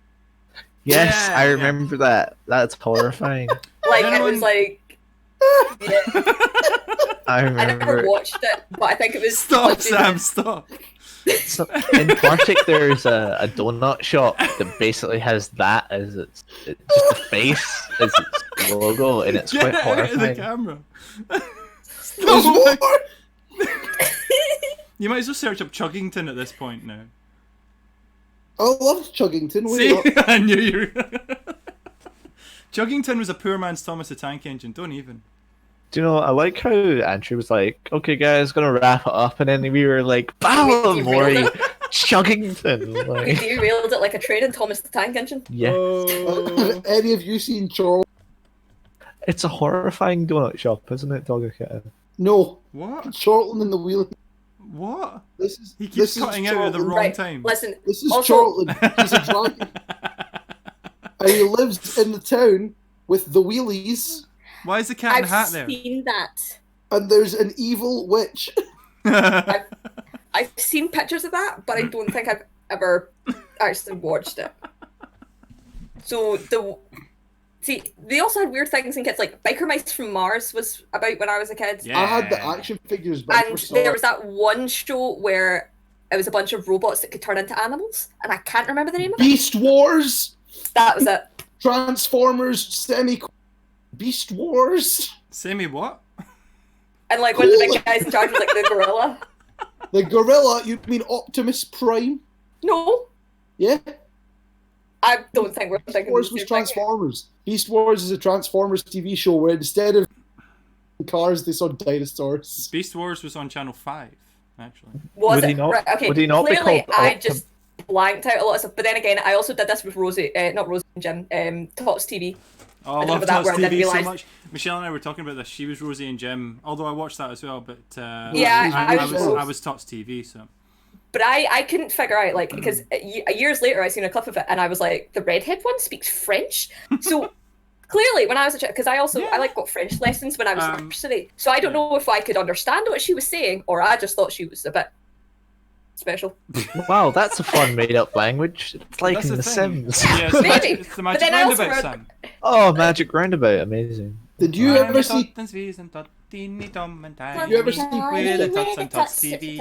Yes, Yeah, I yeah. remember that. That's horrifying. Like it anyone- was like. Yeah, I I never remember. watched it, but I think it was. Stop, Budgie Sam, stop. So, in Partick, there's a donut shop that basically has that as its just the face as its logo, and it's Get quite it out of the horrifying. camera. There's more! You might as well search up Chuggington at this point now. I love Chuggington. See? Wait up. I knew you were... Chuggington was a poor man's Thomas the Tank Engine. Don't even. Do you know? I like how Andrew was like, "Okay, guys, gonna wrap it up," and then we were like, "Battle of Mori, derailed Chuggington." We Like, derailed it like a train in Thomas the Tank Engine. yeah, Oh. Have any of you seen Charles? it's a horrifying donut shop, isn't it, Dogger Kitten? No, What? Charlton and the Wheelie. What? This is He keeps this is cutting out at the Charlton. wrong Right, time. Listen, This is Also- Charlton. He's a dragon, and he lives in the town with the Wheelies. Why is the cat in I've the hat there? seen that. And there's an evil witch. I've seen pictures of that, but I don't think I've ever actually watched it. So they also had weird things in kids, like Biker Mice from Mars was about when I was a kid. Yeah. I had the action figures, but I And never saw there it. was that one show where it was a bunch of robots that could turn into animals, and I can't remember the name of it. Beast Wars, That was it. Transformers, Beast Wars, Semi what? And like one of the big guys in charge was like the gorilla. the Gorilla. You mean Optimus Prime? No, Yeah. I don't think we're Beast thinking Wars the was same thing. Transformers. Beast Wars is a Transformers TV show where instead of cars, they saw dinosaurs. Beast Wars was on Channel 5, actually. Was Would it? he not- Right, okay. would he not be Clearly, called I Optim- just blanked out a lot of stuff. But then again, I also did this with Rosie, not Rosie and Jim, Tots TV. Oh, I I love remember that Tots where I didn't TV so realise- much. Michelle and I were talking about this. She was Rosie and Jim, although I watched that as well, but Yeah, I was Tots TV, so. But I couldn't figure out, like, because years later I seen a clip of it and I was like, the redhead one speaks French? So clearly when I was a child, because I like got French lessons when I was in nursery, so I don't know if I could understand what she was saying or I just thought she was a bit special. Wow, that's a fun made-up language. It's like That's in the The thing. Sims. Yeah, it's the Maybe. magic, it's the magic then I also roundabout, read- Sam. Oh, Magic Roundabout, amazing. Did you ever see? Did you ever see- With the Tots and Tots TV?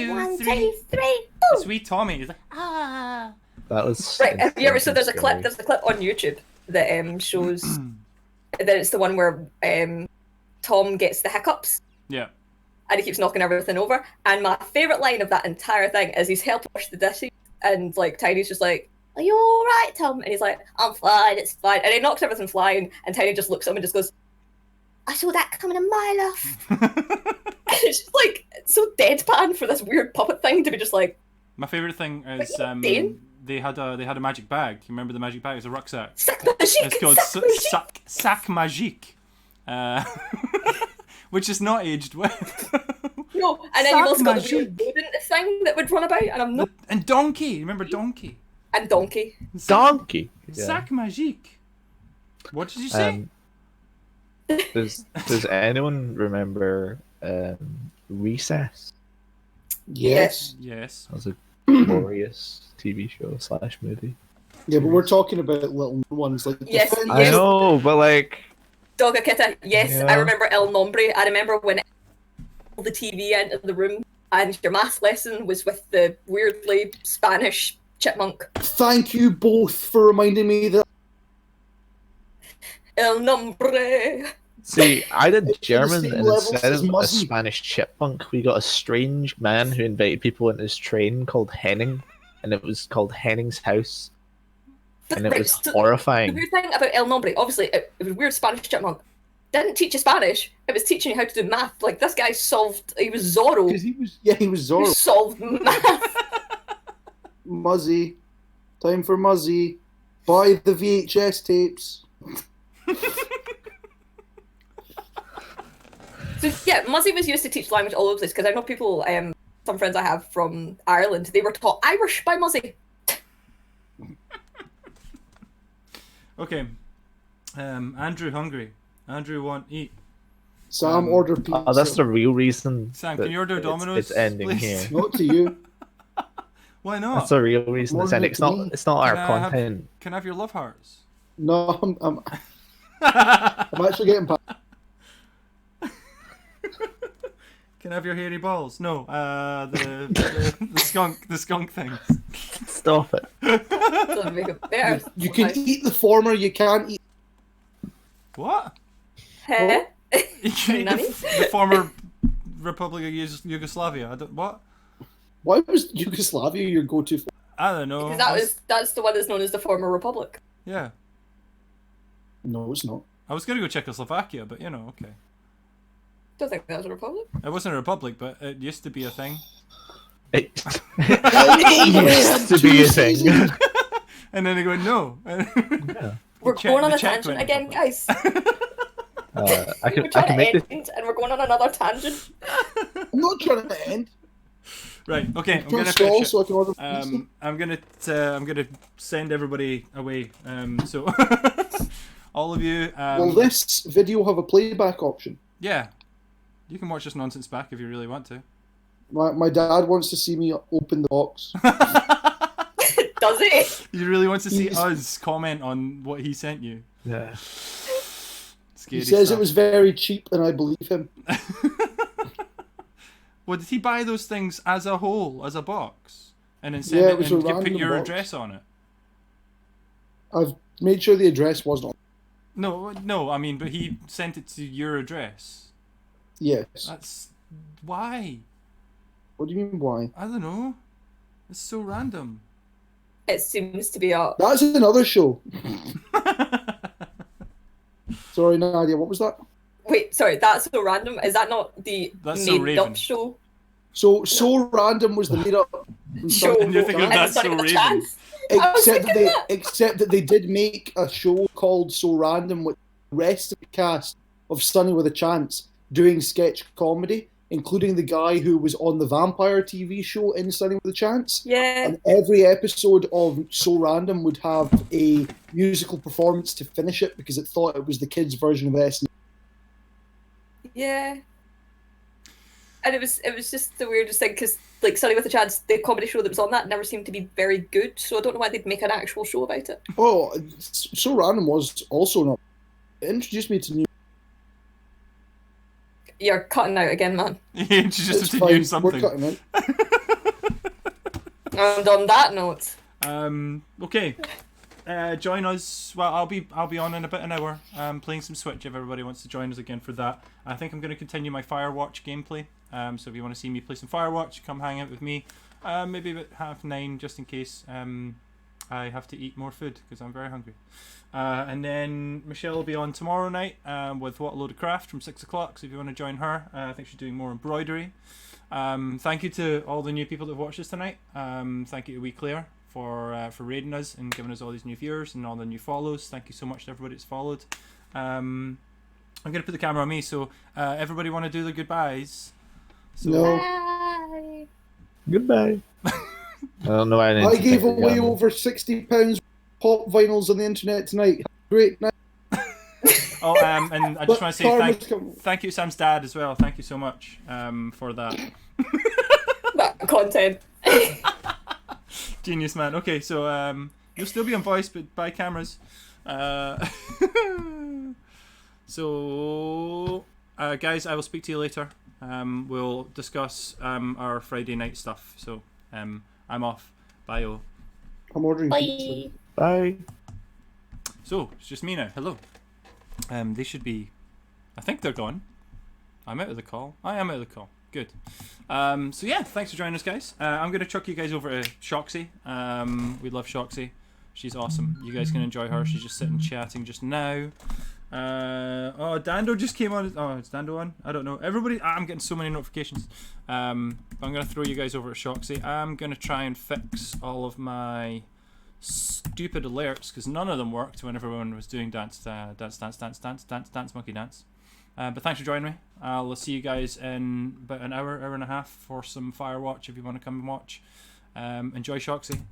1, 2, 3. Sweet Tommy. He's like, ah. That was Right, have you ever, so there's a scary. clip on YouTube that shows that it's the one where Tom gets the hiccups Yeah. and he keeps knocking everything over. And my favourite line of that entire thing is he's helping wash the dishes and like Tiny's just like, "Are you alright, Tom?" And he's like, "I'm fine, it's fine." And he knocks everything flying and Tiny just looks at him and just goes, "I saw that coming a mile off." And it's just like, it's so deadpan for this weird puppet thing to be just like, My favourite thing is Dane? they had a magic bag. You remember the magic bag? It was a rucksack. "Sac magique, It's called sac magique." Sac Magique. Which is not aged well. No, and then you've also got the Sac weird rodent thing that would run about, and I'm not. And Donkey. Remember Donkey? And Donkey. Donkey. Yeah. Sac Magique. What did you say? Does anyone remember Recess? Yes. Yes. That was a glorious TV show / movie. Yeah, but we're talking about little ones like Yes, Defend- I know, but like, Dogga Kitta, yes, Yeah. I remember El Nombre. I remember when it pulled the TV into the room and your math lesson was with the weirdly Spanish chipmunk. Thank you both for reminding me that El Nombre. see, I did It's the German, same and levels instead as of a Muzzy. Spanish chipmunk, we got a strange man who invited people into his train called Henning, and it was called Henning's house, and it Right, was so The horrifying. weird thing about El Nombre, obviously, it was weird Spanish chipmunk. Didn't teach you Spanish. It was teaching you how to do math. Like, this guy he was Zorro. because he was He Zorro. solved math. Muzzy, time for Muzzy. Buy the VHS tapes. So yeah, Muzzy was used to teach language all over the place because I know people, some friends I have from Ireland, they were taught Irish by Muzzy. Okay. Andrew hungry. Andrew want eat. Sam, order pizza. Oh, that's the real reason. Sam, that can you order Domino's? It's ending please? here. Not to you. Why not? That's the real reason it's More ending. than me. It's not our Can I have- content. Can I have your love hearts? No, I'm actually getting back. Can I have your hairy balls? No, the skunk things. Stop it. Doesn't make it better. You can eat the former, you can't eat. What? Huh? You can eat Nanny? the former Republic of Yugoslavia. I don't, what? Why was Yugoslavia your go-to? I don't know. Because that's the one that's known as the former republic. Yeah. No, it's not. I was gonna go Czechoslovakia, but you know, okay. Don't think that was a republic. It wasn't a republic, but it used to be a thing. It used to be a thing. And then they go, no. We're Czech- going on the a Czech tangent went again, republic. guys. I We're can trying make to this. end, and we're going on another tangent. I'm not trying to end. Right. Okay. I'm Turn gonna stall finish it. so I can order pizza. I'm gonna send everybody away. So all of you. Will this video have a playback option? Yeah. You can watch this nonsense back if you really want to. My dad wants to see me open the box. Does it? You really want to see He's- us comment on what he sent you? Yeah. Scary He says stuff. it was very cheap, and I believe him. Well, did he buy those things as a whole, as a box, and then Yeah, send it it was and a you put random your box. address on it? I've made sure the address wasn't on. No. I mean, but he sent it to your address. Yes. That's why. What do you mean, why? I don't know. It's so random. It seems to be a. That's another show. Sorry, Nadia, what was that? Wait, sorry, that's so random. Is that not the That's So made Raven. up show? So random was the made up Show. And you're thinking of And That's it's not So even a Raven. chance. I was thinking that. except that they did make a show called So Random with the rest of the cast of Sunny with a Chance doing sketch comedy, including the guy who was on the vampire TV show in Sunny with a Chance. Yeah. And every episode of So Random would have a musical performance to finish it because it thought it was the kids' version of S. Yeah. And it was just the weirdest thing because like Sunny with a Chance, the comedy show that was on that never seemed to be very good. So I don't know why they'd make an actual show about it. Oh, So Random was also not. It introduced me to new. You're cutting out again, man. He introduced It's to fine. you We're something. cutting it. And on that note, Okay. Join us. Well, I'll be on in about an hour. Playing some Switch. If everybody wants to join us again for that, I think I'm going to continue my Firewatch gameplay. So if you want to see me play some Firewatch, come hang out with me. Maybe about 9:30, just in case I have to eat more food because I'm very hungry. And then Michelle will be on tomorrow night with What a Load of Craft from 6 o'clock. So if you want to join her, I think she's doing more embroidery. Thank you to all the new people that have watched us tonight. Thank you to Wee Claire for raiding us and giving us all these new viewers and all the new follows. Thank you so much to everybody that's followed. I'm going to put the camera on me, so everybody want to do the goodbyes? So, No. bye. Goodbye. I don't know. I gave away over £60 pop vinyls on the internet tonight. Great night. Oh, and I just want to say Karma's coming. thank you, Sam's dad, as well. Thank you so much for that. That content. Genius, man. Okay, so you'll still be on voice, but by cameras. So, guys, I will speak to you later. We'll discuss our Friday night stuff. So, I'm off. Bye-o. I'm ordering Bye. pizza. Bye. So, it's just me now. Hello. They should be... I think they're gone. I'm out of the call. I am out of the call. Good. So yeah, thanks for joining us, guys. I'm going to chuck you guys over to Shoxy. We love Shoxy. She's awesome. You guys can enjoy her. She's just sitting chatting just now. Oh, Dando just came on. Oh, is Dando on? I don't know. Everybody, I'm getting so many notifications. I'm going to throw you guys over to Shoxy. I'm going to try and fix all of my stupid alerts because none of them worked when everyone was doing dance monkey dance. But thanks for joining me. I'll see you guys in about an hour and a half for some Firewatch if you want to come and watch. Enjoy Shoxy,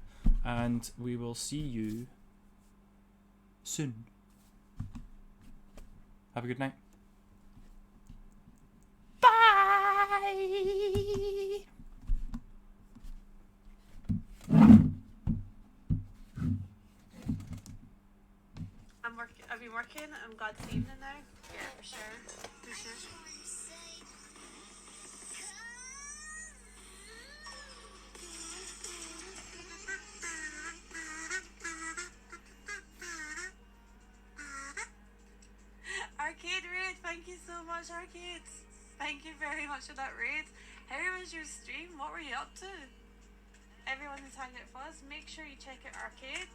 and we will see you soon. Have a good night. Bye! I've been working. I'm glad to see evening now. Yeah, for sure. For sure. R-CADE raid, thank you so much, R-CADE. Thank you very much for that raid. How was your stream? What were you up to? Everyone who's hanging out with us, make sure you check out R-CADE.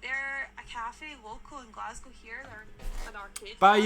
They're a cafe local in Glasgow here. They're an arcade. Bye.